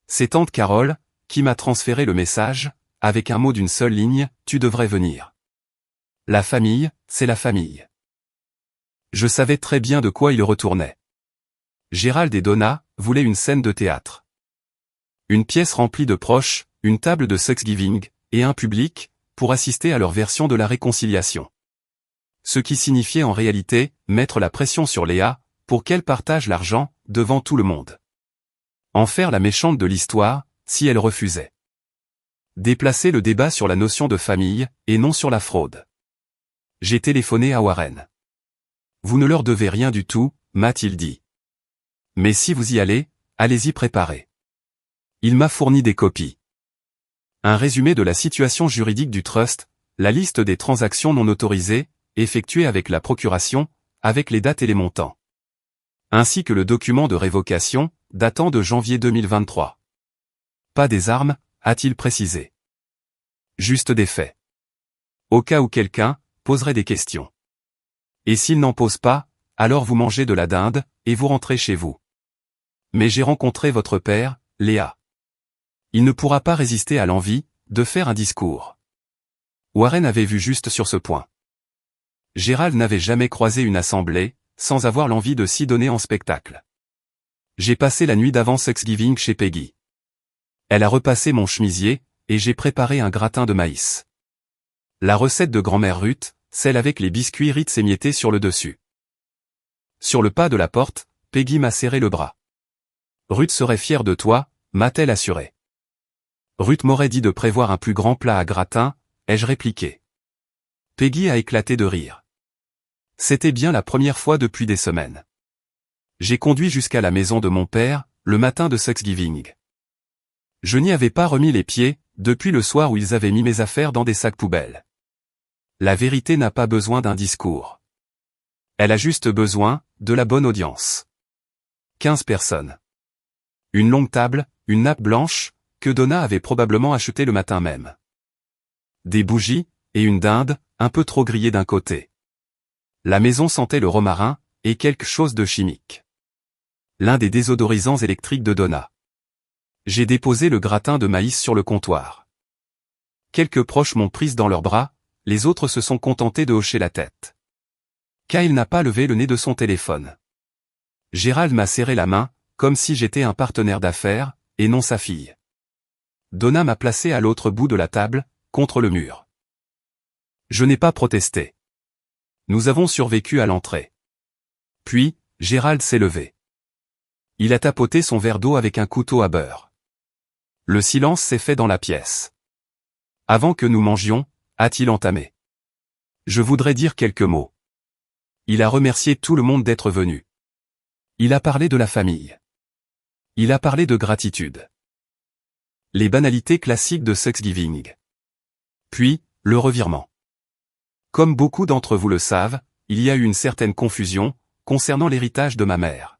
Speaker 1: C'est tante Carole, qui m'a transféré le message, avec un mot d'une seule ligne, tu devrais venir. La famille, c'est la famille. Je savais très bien de quoi il retournait. Gérald et Donna voulaient une scène de théâtre. Une pièce remplie de proches, une table de Thanksgiving, et un public, pour assister à leur version de la réconciliation. Ce qui signifiait en réalité, mettre la pression sur Léa, pour qu'elle partage l'argent, devant tout le monde. En faire la méchante de l'histoire, si elle refusait. Déplacer le débat sur la notion de famille, et non sur la fraude. J'ai téléphoné à Warren. Vous ne leur devez rien du tout, m'a-t-il dit. Mais si vous y allez, allez-y préparé. Il m'a fourni des copies. Un résumé de la situation juridique du trust, la liste des transactions non autorisées, effectuées avec la procuration, avec les dates et les montants. Ainsi que le document de révocation, datant de janvier 2023. Pas des armes, a-t-il précisé. Juste des faits. Au cas où quelqu'un poserait des questions. Et s'il n'en pose pas, alors vous mangez de la dinde, et vous rentrez chez vous. Mais j'ai rencontré votre père, Léa. Il ne pourra pas résister à l'envie de faire un discours. Warren avait vu juste sur ce point. Gérald n'avait jamais croisé une assemblée, sans avoir l'envie de s'y donner en spectacle. J'ai passé la nuit d'avant Thanksgiving chez Peggy. Elle a repassé mon chemisier, et j'ai préparé un gratin de maïs. La recette de grand-mère Ruth, celle avec les biscuits Ritz émiettés sur le dessus. Sur le pas de la porte, Peggy m'a serré le bras. Ruth serait fière de toi, m'a-t-elle assuré. Ruth m'aurait dit de prévoir un plus grand plat à gratin, ai-je répliqué. Peggy a éclaté de rire. C'était bien la première fois depuis des semaines. J'ai conduit jusqu'à la maison de mon père, le matin de Thanksgiving. Je n'y avais pas remis les pieds, depuis le soir où ils avaient mis mes affaires dans des sacs poubelles. La vérité n'a pas besoin d'un discours. Elle a juste besoin de la bonne audience. 15 personnes. Une longue table, une nappe blanche, que Donna avait probablement achetée le matin même. Des bougies, et une dinde, un peu trop grillée d'un côté. La maison sentait le romarin, et quelque chose de chimique. L'un des désodorisants électriques de Donna. J'ai déposé le gratin de maïs sur le comptoir. Quelques proches m'ont prise dans leurs bras, les autres se sont contentés de hocher la tête. Kyle n'a pas levé le nez de son téléphone. Gérald m'a serré la main, comme si j'étais un partenaire d'affaires, et non sa fille. Donna m'a placé à l'autre bout de la table, contre le mur. Je n'ai pas protesté. Nous avons survécu à l'entrée. Puis, Gérald s'est levé. Il a tapoté son verre d'eau avec un couteau à beurre. Le silence s'est fait dans la pièce. Avant que nous mangions, a-t-il entamé. Je voudrais dire quelques mots. Il a remercié tout le monde d'être venu. Il a parlé de la famille. Il a parlé de gratitude. Les banalités classiques de Thanksgiving. Puis, le revirement. Comme beaucoup d'entre vous le savent, il y a eu une certaine confusion concernant l'héritage de ma mère.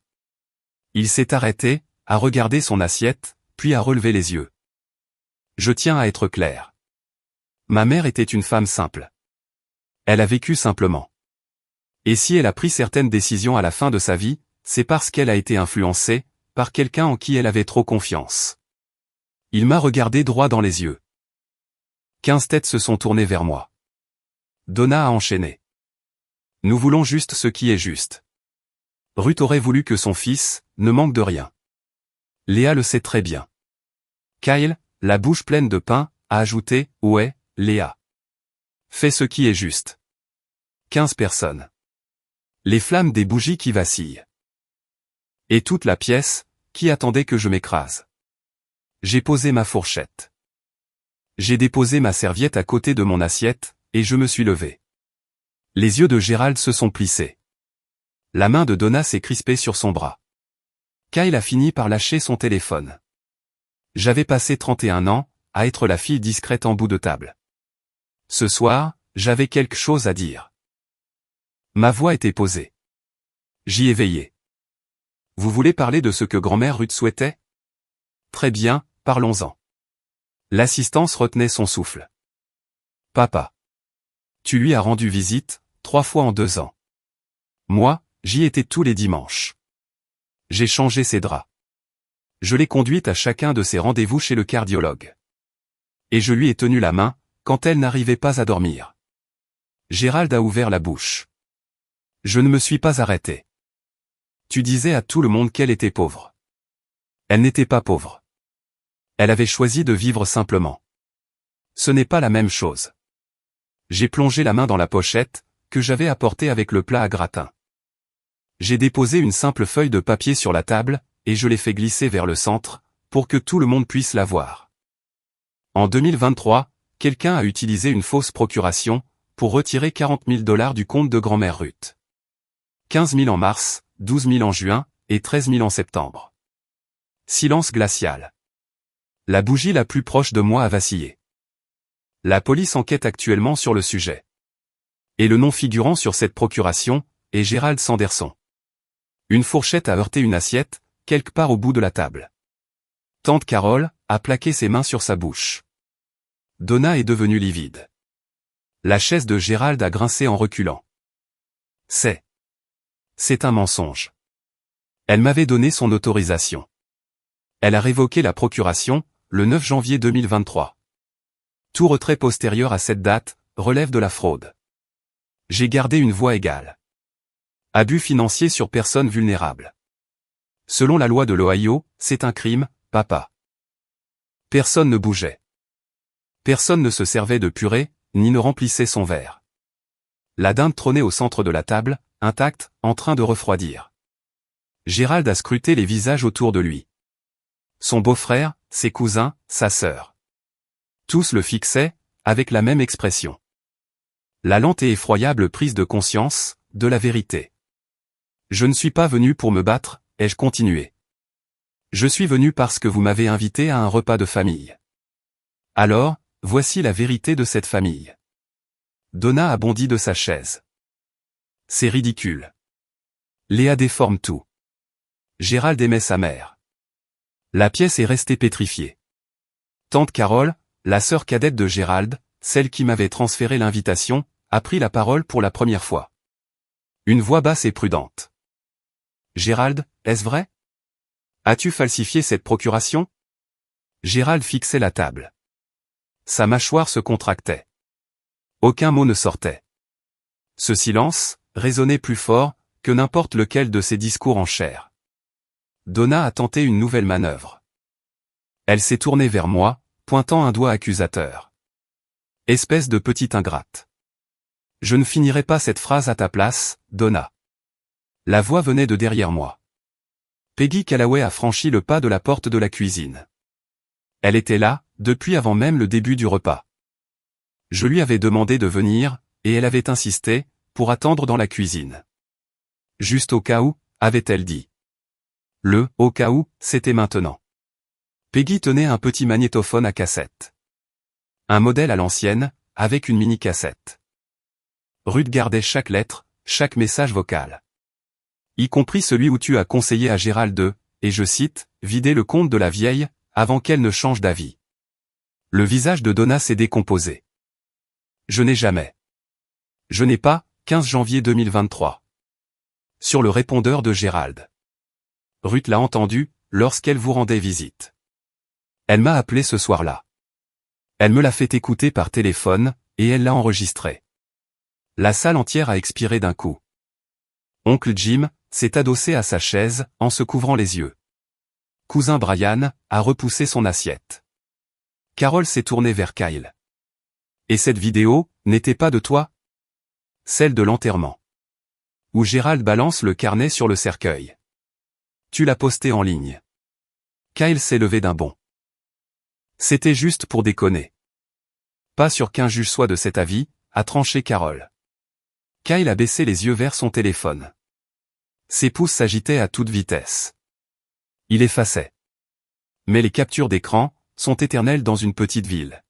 Speaker 1: Il s'est arrêté, a regardé son assiette, puis a relevé les yeux. Je tiens à être clair. Ma mère était une femme simple. Elle a vécu simplement. Et si elle a pris certaines décisions à la fin de sa vie, c'est parce qu'elle a été influencée par quelqu'un en qui elle avait trop confiance. Il m'a regardé droit dans les yeux. 15 têtes se sont tournées vers moi. Donna a enchaîné. Nous voulons juste ce qui est juste. Ruth aurait voulu que son fils ne manque de rien. Léa le sait très bien. Kyle, la bouche pleine de pain, a ajouté « Ouais, Léa. Fais ce qui est juste. » 15 personnes. Les flammes des bougies qui vacillent. Et toute la pièce, qui attendait que je m'écrase. J'ai posé ma fourchette. J'ai déposé ma serviette à côté de mon assiette, et je me suis levé. Les yeux de Gérald se sont plissés. La main de Donna s'est crispée sur son bras. Kyle a fini par lâcher son téléphone. J'avais passé 31 ans, à être la fille discrète en bout de table. Ce soir, j'avais quelque chose à dire. Ma voix était posée. J'y ai veillé. Vous voulez parler de ce que grand-mère Ruth souhaitait? Très bien, parlons-en. L'assistance retenait son souffle. Papa. Tu lui as rendu visite, 3 fois en 2 ans. Moi, j'y étais tous les dimanches. J'ai changé ses draps. Je l'ai conduite à chacun de ses rendez-vous chez le cardiologue. Et je lui ai tenu la main, quand elle n'arrivait pas à dormir. Gérald a ouvert la bouche. Je ne me suis pas arrêté. Tu disais à tout le monde qu'elle était pauvre. Elle n'était pas pauvre. Elle avait choisi de vivre simplement. Ce n'est pas la même chose. J'ai plongé la main dans la pochette, que j'avais apportée avec le plat à gratin. J'ai déposé une simple feuille de papier sur la table, et je l'ai fait glisser vers le centre, pour que tout le monde puisse la voir. En 2023, quelqu'un a utilisé une fausse procuration, pour retirer 40 000 $ du compte de grand-mère Ruth. 15 000 en mars, 12 000 en juin, et 13 000 en septembre. Silence glacial. La bougie la plus proche de moi a vacillé. La police enquête actuellement sur le sujet. Et le nom figurant sur cette procuration est Gérald Sanderson. Une fourchette a heurté une assiette, quelque part au bout de la table. Tante Carole a plaqué ses mains sur sa bouche. Donna est devenue livide. La chaise de Gérald a grincé en reculant. C'est un mensonge. Elle m'avait donné son autorisation. Elle a révoqué la procuration, le 9 janvier 2023. Tout retrait postérieur à cette date relève de la fraude. J'ai gardé une voix égale. Abus financier sur personnes vulnérables. Selon la loi de l'Ohio, c'est un crime, papa. Personne ne bougeait. Personne ne se servait de purée, ni ne remplissait son verre. La dinde trônait au centre de la table, intacte, en train de refroidir. Gérald a scruté les visages autour de lui. Son beau-frère, ses cousins, sa sœur. Tous le fixaient, avec la même expression. La lente et effroyable prise de conscience, de la vérité. Je ne suis pas venu pour me battre, ai-je continué. Je suis venu parce que vous m'avez invité à un repas de famille. Alors, voici la vérité de cette famille. Donna a bondi de sa chaise. C'est ridicule. Léa déforme tout. Gérald aimait sa mère. La pièce est restée pétrifiée. Tante Carole, la sœur cadette de Gérald, celle qui m'avait transféré l'invitation, a pris la parole pour la première fois. Une voix basse et prudente. Gérald, est-ce vrai? As-tu falsifié cette procuration? Gérald fixait la table. Sa mâchoire se contractait. Aucun mot ne sortait. Ce silence résonnait plus fort que n'importe lequel de ses discours en chair. Donna a tenté une nouvelle manœuvre. Elle s'est tournée vers moi, pointant un doigt accusateur. Espèce de petite ingrate. Je ne finirai pas cette phrase à ta place, Donna. La voix venait de derrière moi. Peggy Callaway a franchi le pas de la porte de la cuisine. Elle était là, depuis avant même le début du repas. Je lui avais demandé de venir, et elle avait insisté, pour attendre dans la cuisine. Juste au cas où, avait-elle dit. Au cas où, c'était maintenant. Peggy tenait un petit magnétophone à cassette. Un modèle à l'ancienne, avec une mini-cassette. Ruth gardait chaque lettre, chaque message vocal. Y compris celui où tu as conseillé à Gérald de, et je cite, vider le compte de la vieille, avant qu'elle ne change d'avis. Le visage de Donna s'est décomposé. Je n'ai pas, 15 janvier 2023. Sur le répondeur de Gérald. Ruth l'a entendu, lorsqu'elle vous rendait visite. Elle m'a appelé ce soir-là. Elle me l'a fait écouter par téléphone, et elle l'a enregistré. La salle entière a expiré d'un coup. Oncle Jim s'est adossé à sa chaise, en se couvrant les yeux. Cousin Brian a repoussé son assiette. Carole s'est tournée vers Kyle. Et cette vidéo n'était pas de toi? Celle de l'enterrement. Où Gérald balance le carnet sur le cercueil. Tu l'as postée en ligne. Kyle s'est levé d'un bond. C'était juste pour déconner. Pas sûr qu'un juge soit de cet avis, a tranché Carole. Kyle a baissé les yeux vers son téléphone. Ses pouces s'agitaient à toute vitesse. Il effaçait. Mais les captures d'écran sont éternelles dans une petite ville.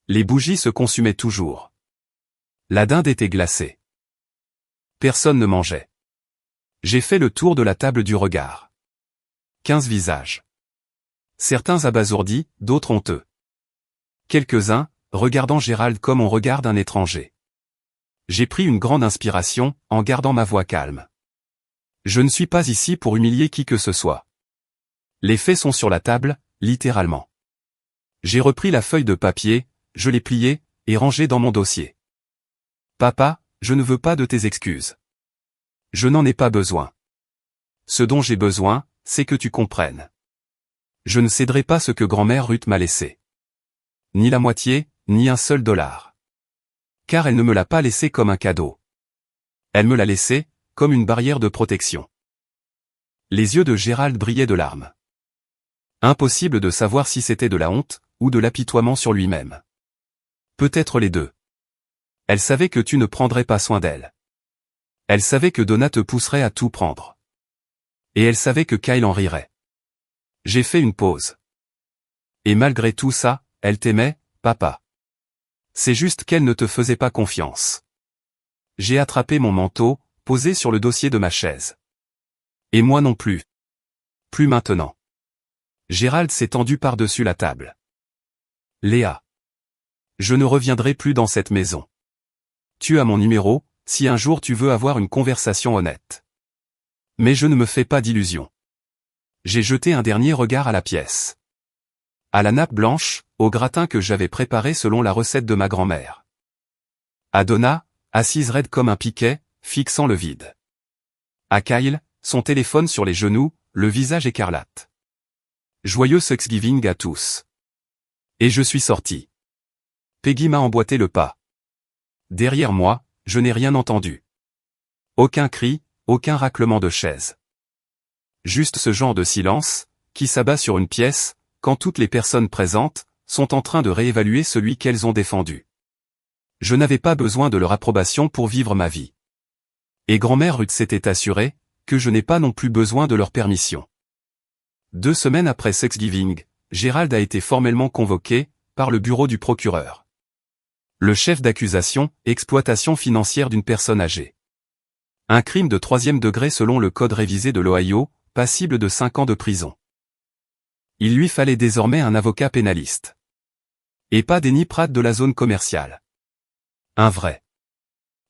Speaker 1: Les bougies se consumaient toujours. La dinde était glacée. Personne ne mangeait. J'ai fait le tour de la table du regard. 15 visages. Certains abasourdis, d'autres honteux. Quelques-uns, regardant Gérald comme on regarde un étranger. J'ai pris une grande inspiration, en gardant ma voix calme. Je ne suis pas ici pour humilier qui que ce soit. Les faits sont sur la table, littéralement. J'ai repris la feuille de papier, je l'ai pliée, et rangée dans mon dossier. Papa, je ne veux pas de tes excuses. Je n'en ai pas besoin. Ce dont j'ai besoin, c'est que tu comprennes. Je ne céderai pas ce que grand-mère Ruth m'a laissé. Ni la moitié, ni un seul dollar. Car elle ne me l'a pas laissé comme un cadeau. Elle me l'a laissé, comme une barrière de protection. Les yeux de Gérald brillaient de larmes. Impossible de savoir si c'était de la honte, ou de l'apitoiement sur lui-même. Peut-être les deux. Elle savait que tu ne prendrais pas soin d'elle. Elle savait que Donna te pousserait à tout prendre. Et elle savait que Kyle en rirait. J'ai fait une pause. Et malgré tout ça, elle t'aimait, papa. C'est juste qu'elle ne te faisait pas confiance. J'ai attrapé mon manteau, posé sur le dossier de ma chaise. Et moi non plus. Plus maintenant. Gérald s'est tendu par-dessus la table. Léa. Je ne reviendrai plus dans cette maison. Tu as mon numéro, si un jour tu veux avoir une conversation honnête. Mais je ne me fais pas d'illusions. J'ai jeté un dernier regard à la pièce. À la nappe blanche, au gratin que j'avais préparé selon la recette de ma grand-mère. À Donna, assise raide comme un piquet, fixant le vide. À Kyle, son téléphone sur les genoux, le visage écarlate. Joyeux Thanksgiving à tous. Et je suis sorti. Peggy m'a emboîté le pas. Derrière moi, je n'ai rien entendu. Aucun cri, aucun raclement de chaise. Juste ce genre de silence, qui s'abat sur une pièce, quand toutes les personnes présentes, sont en train de réévaluer celui qu'elles ont défendu. Je n'avais pas besoin de leur approbation pour vivre ma vie. Et grand-mère Ruth s'était assurée, que je n'ai pas non plus besoin de leur permission. 2 semaines après Thanksgiving, Gérald a été formellement convoqué, par le bureau du procureur. Le chef d'accusation, exploitation financière d'une personne âgée. Un crime de 3e degré selon le code révisé de l'Ohio, passible de 5 ans de prison. Il lui fallait désormais un avocat pénaliste. Et pas Denny Pratt de la zone commerciale. Un vrai.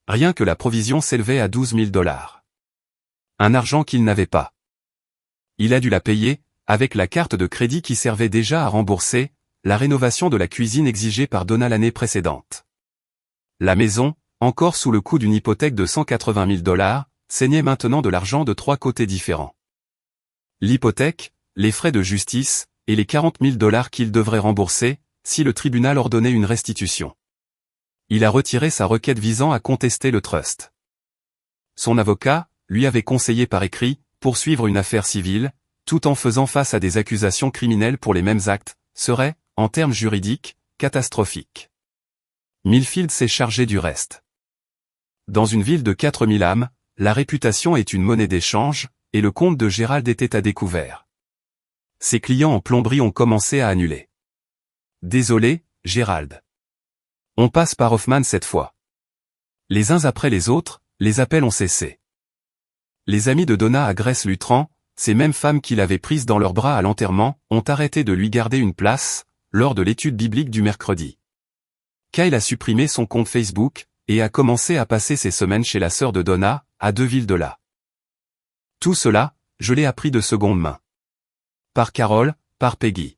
Speaker 1: Rien que la provision s'élevait à 12 000 $. Un argent qu'il n'avait pas. Il a dû la payer, avec la carte de crédit qui servait déjà à rembourser la rénovation de la cuisine exigée par Donna l'année précédente. La maison, encore sous le coup d'une hypothèque de 180 000 $, saignait maintenant de l'argent de 3 côtés différents. L'hypothèque, les frais de justice, et les 40 000 $ qu'il devrait rembourser, si le tribunal ordonnait une restitution. Il a retiré sa requête visant à contester le trust. Son avocat, lui avait conseillé par écrit, poursuivre une affaire civile, tout en faisant face à des accusations criminelles pour les mêmes actes, serait, en termes juridiques, catastrophique. Millfield s'est chargé du reste. Dans une ville de 4000 âmes, la réputation est une monnaie d'échange, et le compte de Gérald était à découvert. Ses clients en plomberie ont commencé à annuler. Désolé, Gérald. On passe par Hoffman cette fois. Les uns après les autres, les appels ont cessé. Les amis de Donna à Grèce-Lutran, ces mêmes femmes qu'il avait prises dans leurs bras à l'enterrement, ont arrêté de lui garder une place, lors de l'étude biblique du mercredi. Kyle a supprimé son compte Facebook, et a commencé à passer ses semaines chez la sœur de Donna, à 2 villes de là. Tout cela, je l'ai appris de seconde main. Par Carole, par Peggy.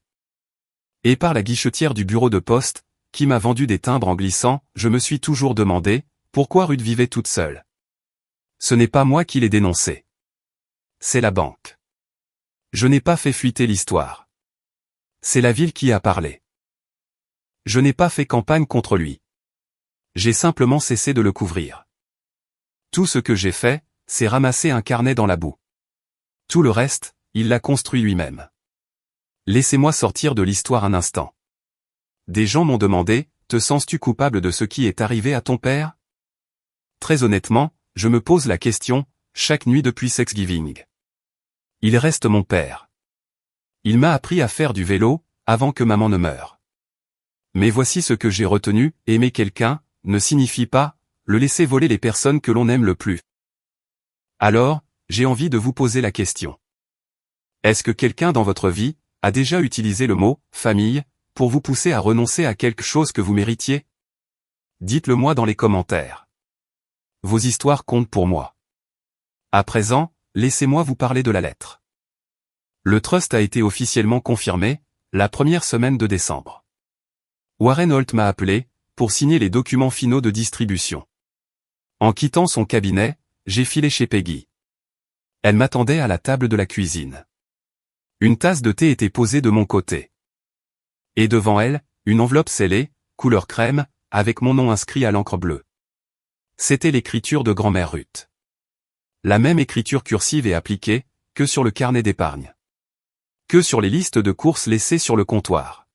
Speaker 1: Et par la guichetière du bureau de poste, qui m'a vendu des timbres en glissant, je me suis toujours demandé, pourquoi Ruth vivait toute seule. Ce n'est pas moi qui l'ai dénoncé. C'est la banque. Je n'ai pas fait fuiter l'histoire. C'est la ville qui a parlé. Je n'ai pas fait campagne contre lui. J'ai simplement cessé de le couvrir. Tout ce que j'ai fait, c'est ramasser un carnet dans la boue. Tout le reste, il l'a construit lui-même. Laissez-moi sortir de l'histoire un instant. Des gens m'ont demandé, te sens-tu coupable de ce qui est arrivé à ton père? Très honnêtement, je me pose la question, chaque nuit depuis Thanksgiving. Il reste mon père. Il m'a appris à faire du vélo, avant que maman ne meure. Mais voici ce que j'ai retenu, aimer quelqu'un, ne signifie pas, le laisser voler les personnes que l'on aime le plus. Alors, j'ai envie de vous poser la question. Est-ce que quelqu'un dans votre vie, a déjà utilisé le mot, famille, pour vous pousser à renoncer à quelque chose que vous méritiez? Dites-le moi dans les commentaires. Vos histoires comptent pour moi. À présent, laissez-moi vous parler de la lettre. Le trust a été officiellement confirmé, la première semaine de décembre. Warren Holt m'a appelé, pour signer les documents finaux de distribution. En quittant son cabinet, j'ai filé chez Peggy. Elle m'attendait à la table de la cuisine. Une tasse de thé était posée de mon côté. Et devant elle, une enveloppe scellée, couleur crème, avec mon nom inscrit à l'encre bleue. C'était l'écriture de grand-mère Ruth. La même écriture cursive et appliquée, que sur le carnet d'épargne. Que sur les listes de courses laissées sur le comptoir.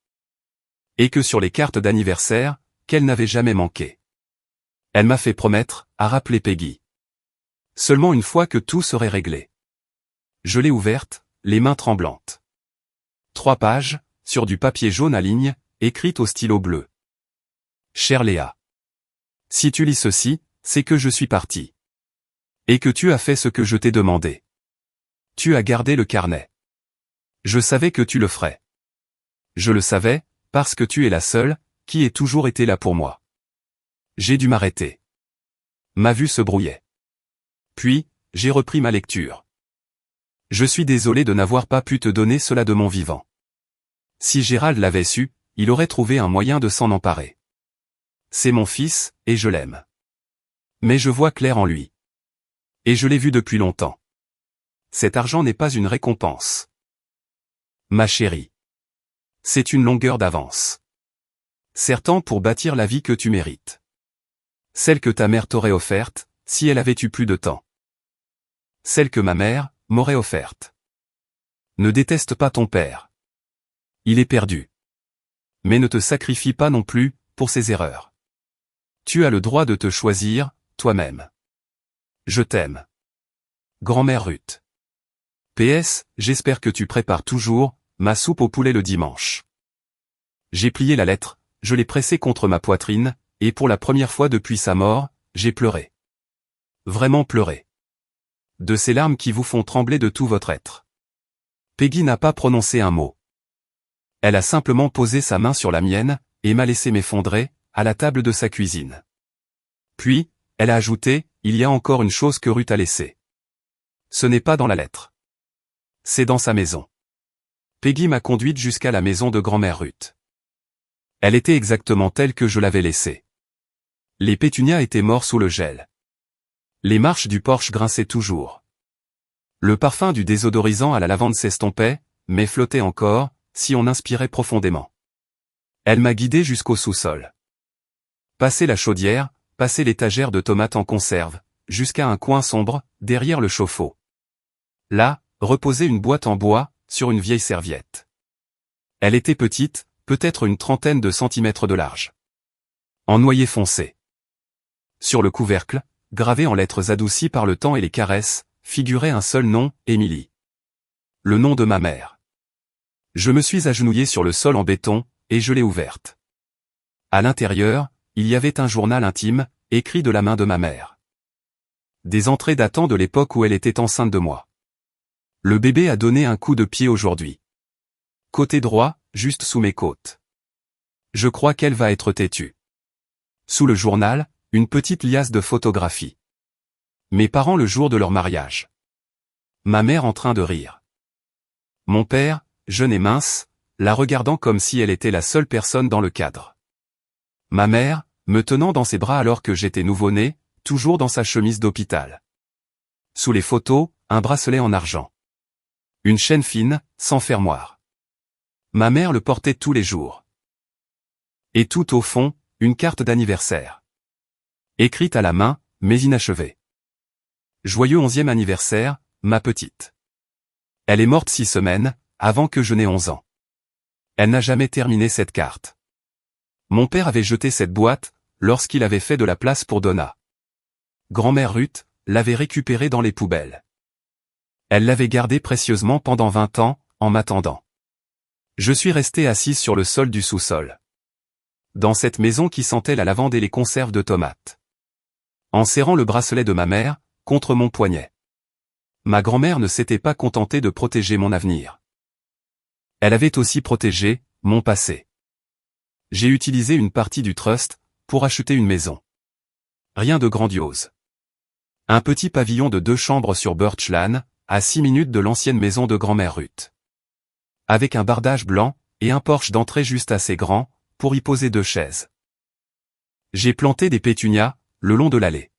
Speaker 1: Et que sur les cartes d'anniversaire, qu'elle n'avait jamais manquées. Elle m'a fait promettre, a rappelé Peggy. Seulement une fois que tout serait réglé. Je l'ai ouverte, les mains tremblantes. 3 pages, sur du papier jaune à lignes, écrites au stylo bleu. Chère Léa. Si tu lis ceci, c'est que je suis parti. Et que tu as fait ce que je t'ai demandé. Tu as gardé le carnet. Je savais que tu le ferais. Je le savais, parce que tu es la seule, qui ait toujours été là pour moi. J'ai dû m'arrêter. Ma vue se brouillait. Puis, j'ai repris ma lecture. Je suis désolé de n'avoir pas pu te donner cela de mon vivant. Si Gérald l'avait su, il aurait trouvé un moyen de s'en emparer. C'est mon fils, et je l'aime. Mais je vois clair en lui. Et je l'ai vu depuis longtemps. Cet argent n'est pas une récompense. Ma chérie. C'est une longueur d'avance. Certain pour bâtir la vie que tu mérites. Celle que ta mère t'aurait offerte, si elle avait eu plus de temps. Celle que ma mère m'aurait offerte. Ne déteste pas ton père. Il est perdu. Mais ne te sacrifie pas non plus, pour ses erreurs. Tu as le droit de te choisir, toi-même. Je t'aime. Grand-mère Ruth. PS, j'espère que tu prépares toujours ma soupe au poulet le dimanche. J'ai plié la lettre, je l'ai pressée contre ma poitrine, et pour la première fois depuis sa mort, j'ai pleuré. Vraiment pleuré. De ces larmes qui vous font trembler de tout votre être. Peggy n'a pas prononcé un mot. Elle a simplement posé sa main sur la mienne, et m'a laissé m'effondrer, à la table de sa cuisine. Puis, elle a ajouté, il y a encore une chose que Ruth a laissée. Ce n'est pas dans la lettre. C'est dans sa maison. Peggy m'a conduite jusqu'à la maison de grand-mère Ruth. Elle était exactement telle que je l'avais laissée. Les pétunias étaient morts sous le gel. Les marches du porche grinçaient toujours. Le parfum du désodorisant à la lavande s'estompait, mais flottait encore, si on inspirait profondément. Elle m'a guidé jusqu'au sous-sol. Passé la chaudière, passé l'étagère de tomates en conserve, jusqu'à un coin sombre, derrière le chauffe-eau. Là, reposait une boîte en bois, sur une vieille serviette. Elle était petite, peut-être une trentaine de centimètres de large. En noyer foncé. Sur le couvercle, gravé en lettres adoucies par le temps et les caresses, figurait un seul nom, Émilie. Le nom de ma mère. Je me suis agenouillé sur le sol en béton, et je l'ai ouverte. À l'intérieur, il y avait un journal intime, écrit de la main de ma mère. Des entrées datant de l'époque où elle était enceinte de moi. Le bébé a donné un coup de pied aujourd'hui. Côté droit, juste sous mes côtes. Je crois qu'elle va être têtue. Sous le journal, une petite liasse de photographies. Mes parents le jour de leur mariage. Ma mère en train de rire. Mon père, jeune et mince, la regardant comme si elle était la seule personne dans le cadre. Ma mère, me tenant dans ses bras alors que j'étais nouveau-né, toujours dans sa chemise d'hôpital. Sous les photos, un bracelet en argent. Une chaîne fine, sans fermoir. Ma mère le portait tous les jours. Et tout au fond, une carte d'anniversaire. Écrite à la main, mais inachevée. Joyeux 11e anniversaire, ma petite. Elle est morte 6 semaines, avant que je n'aie 11 ans. Elle n'a jamais terminé cette carte. Mon père avait jeté cette boîte, lorsqu'il avait fait de la place pour Donna. Grand-mère Ruth l'avait récupérée dans les poubelles. Elle l'avait gardée précieusement pendant 20 ans, en m'attendant. Je suis resté assise sur le sol du sous-sol. Dans cette maison qui sentait la lavande et les conserves de tomates. En serrant le bracelet de ma mère, contre mon poignet. Ma grand-mère ne s'était pas contentée de protéger mon avenir. Elle avait aussi protégé mon passé. J'ai utilisé une partie du trust pour acheter une maison. Rien de grandiose. Un petit pavillon de 2 chambres sur Birch Lane, à 6 minutes de l'ancienne maison de grand-mère Ruth. Avec un bardage blanc, et un porche d'entrée juste assez grand, pour y poser 2 chaises. J'ai planté des pétunias, le long de l'allée.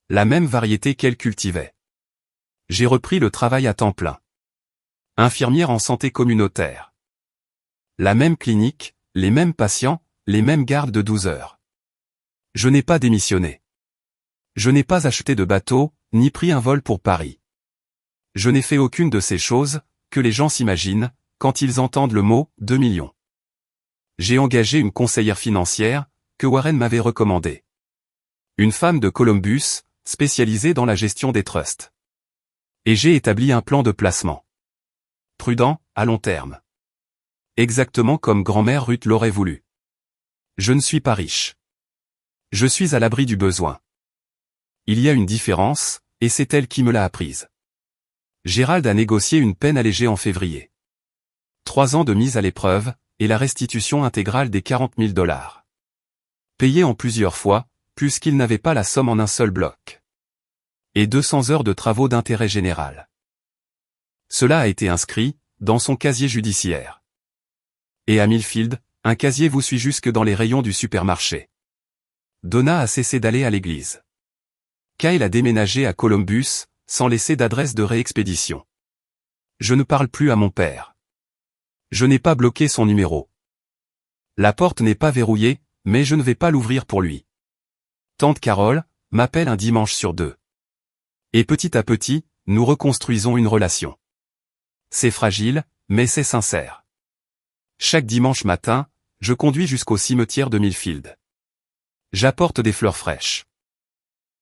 Speaker 1: La même variété qu'elle cultivait. J'ai repris le travail à temps plein. Infirmière en santé communautaire. La même clinique, les mêmes patients, les mêmes gardes de 12 heures. Je n'ai pas démissionné. Je n'ai pas acheté de bateau, ni pris un vol pour Paris. Je n'ai fait aucune de ces choses, que les gens s'imaginent, quand ils entendent le mot « 2 millions ». J'ai engagé une conseillère financière, que Warren m'avait recommandée. Une femme de Columbus, spécialisée dans la gestion des trusts. Et j'ai établi un plan de placement. Prudent, à long terme. Exactement comme grand-mère Ruth l'aurait voulu. Je ne suis pas riche. Je suis à l'abri du besoin. Il y a une différence, et c'est elle qui me l'a apprise. Gérald a négocié une peine allégée en février. 3 ans de mise à l'épreuve, et la restitution intégrale des 40 000 $. Payé en plusieurs fois, puisqu'il n'avait pas la somme en un seul bloc. Et 200 heures de travaux d'intérêt général. Cela a été inscrit, dans son casier judiciaire. Et à Millfield, un casier vous suit jusque dans les rayons du supermarché. Donna a cessé d'aller à l'église. Kyle a déménagé à Columbus, sans laisser d'adresse de réexpédition. Je ne parle plus à mon père. Je n'ai pas bloqué son numéro. La porte n'est pas verrouillée, mais je ne vais pas l'ouvrir pour lui. Tante Carole m'appelle un dimanche sur 2. Et petit à petit, nous reconstruisons une relation. C'est fragile, mais c'est sincère. Chaque dimanche matin, je conduis jusqu'au cimetière de Millfield. J'apporte des fleurs fraîches.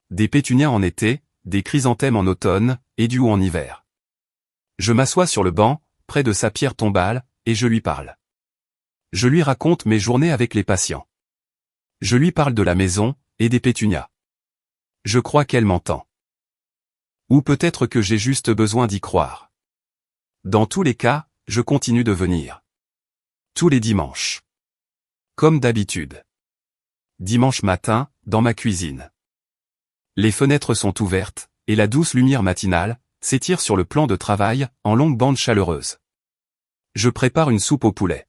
Speaker 1: Des pétunias en été, des chrysanthèmes en automne, et du hou en hiver. Je m'assois sur le banc, près de sa pierre tombale, et je lui parle. Je lui raconte mes journées avec les patients. Je lui parle de la maison, et des pétunias. Je crois qu'elle m'entend. Ou peut-être que j'ai juste besoin d'y croire. Dans tous les cas, je continue de venir. Tous les dimanches. Comme d'habitude. Dimanche matin, dans ma cuisine. Les fenêtres sont ouvertes, et la douce lumière matinale s'étire sur le plan de travail, en longues bandes chaleureuses. Je prépare une soupe au poulet.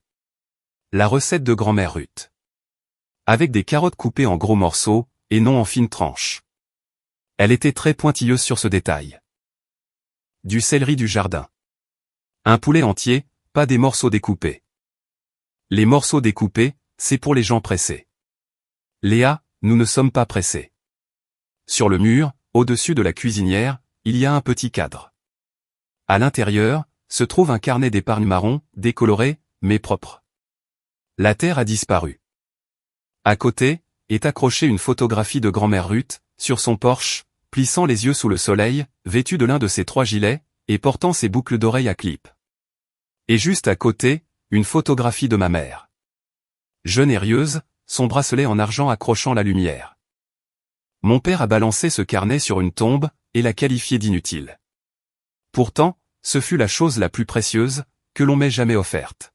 Speaker 1: La recette de grand-mère Ruth. Avec des carottes coupées en gros morceaux, et non en fines tranches. Elle était très pointilleuse sur ce détail. Du céleri du jardin. Un poulet entier, pas des morceaux découpés. Les morceaux découpés, c'est pour les gens pressés. Léa, nous ne sommes pas pressés. Sur le mur, au-dessus de la cuisinière, il y a un petit cadre. À l'intérieur, se trouve un carnet d'épargne marron, décoloré, mais propre. La terre a disparu. À côté, est accrochée une photographie de grand-mère Ruth, sur son porche, plissant les yeux sous le soleil, vêtue de l'un de ses 3 gilets, et portant ses boucles d'oreilles à clip. Et juste à côté, une photographie de ma mère. Jeune et rieuse, son bracelet en argent accrochant la lumière. Mon père a balancé ce carnet sur une tombe, et l'a qualifié d'inutile. Pourtant, ce fut la chose la plus précieuse, que l'on m'ait jamais offerte.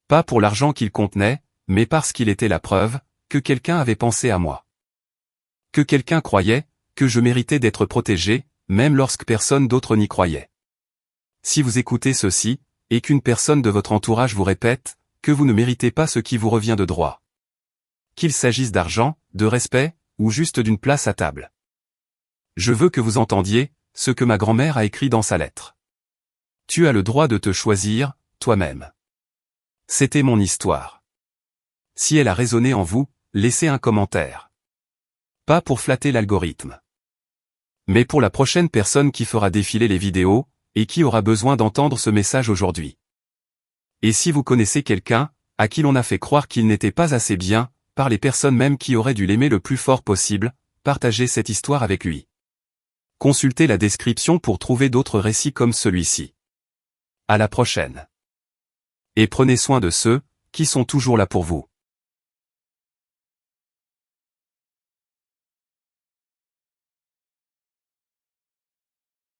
Speaker 1: Pas pour l'argent qu'il contenait, mais parce qu'il était la preuve, que quelqu'un avait pensé à moi. Que quelqu'un croyait, que je méritais d'être protégé, même lorsque personne d'autre n'y croyait. Si vous écoutez ceci, et qu'une personne de votre entourage vous répète, que vous ne méritez pas ce qui vous revient de droit. Qu'il s'agisse d'argent, de respect, ou juste d'une place à table. Je veux que vous entendiez, ce que ma grand-mère a écrit dans sa lettre. Tu as le droit de te choisir, toi-même. C'était mon histoire. Si elle a résonné en vous, laissez un commentaire. Pas pour flatter l'algorithme. Mais pour la prochaine personne qui fera défiler les vidéos, et qui aura besoin d'entendre ce message aujourd'hui. Et si vous connaissez quelqu'un, à qui l'on a fait croire qu'il n'était pas assez bien, par les personnes même qui auraient dû l'aimer le plus fort possible, partagez cette histoire avec lui. Consultez la description pour trouver d'autres récits comme celui-ci. À la prochaine. Et prenez soin de ceux, qui sont toujours là pour vous.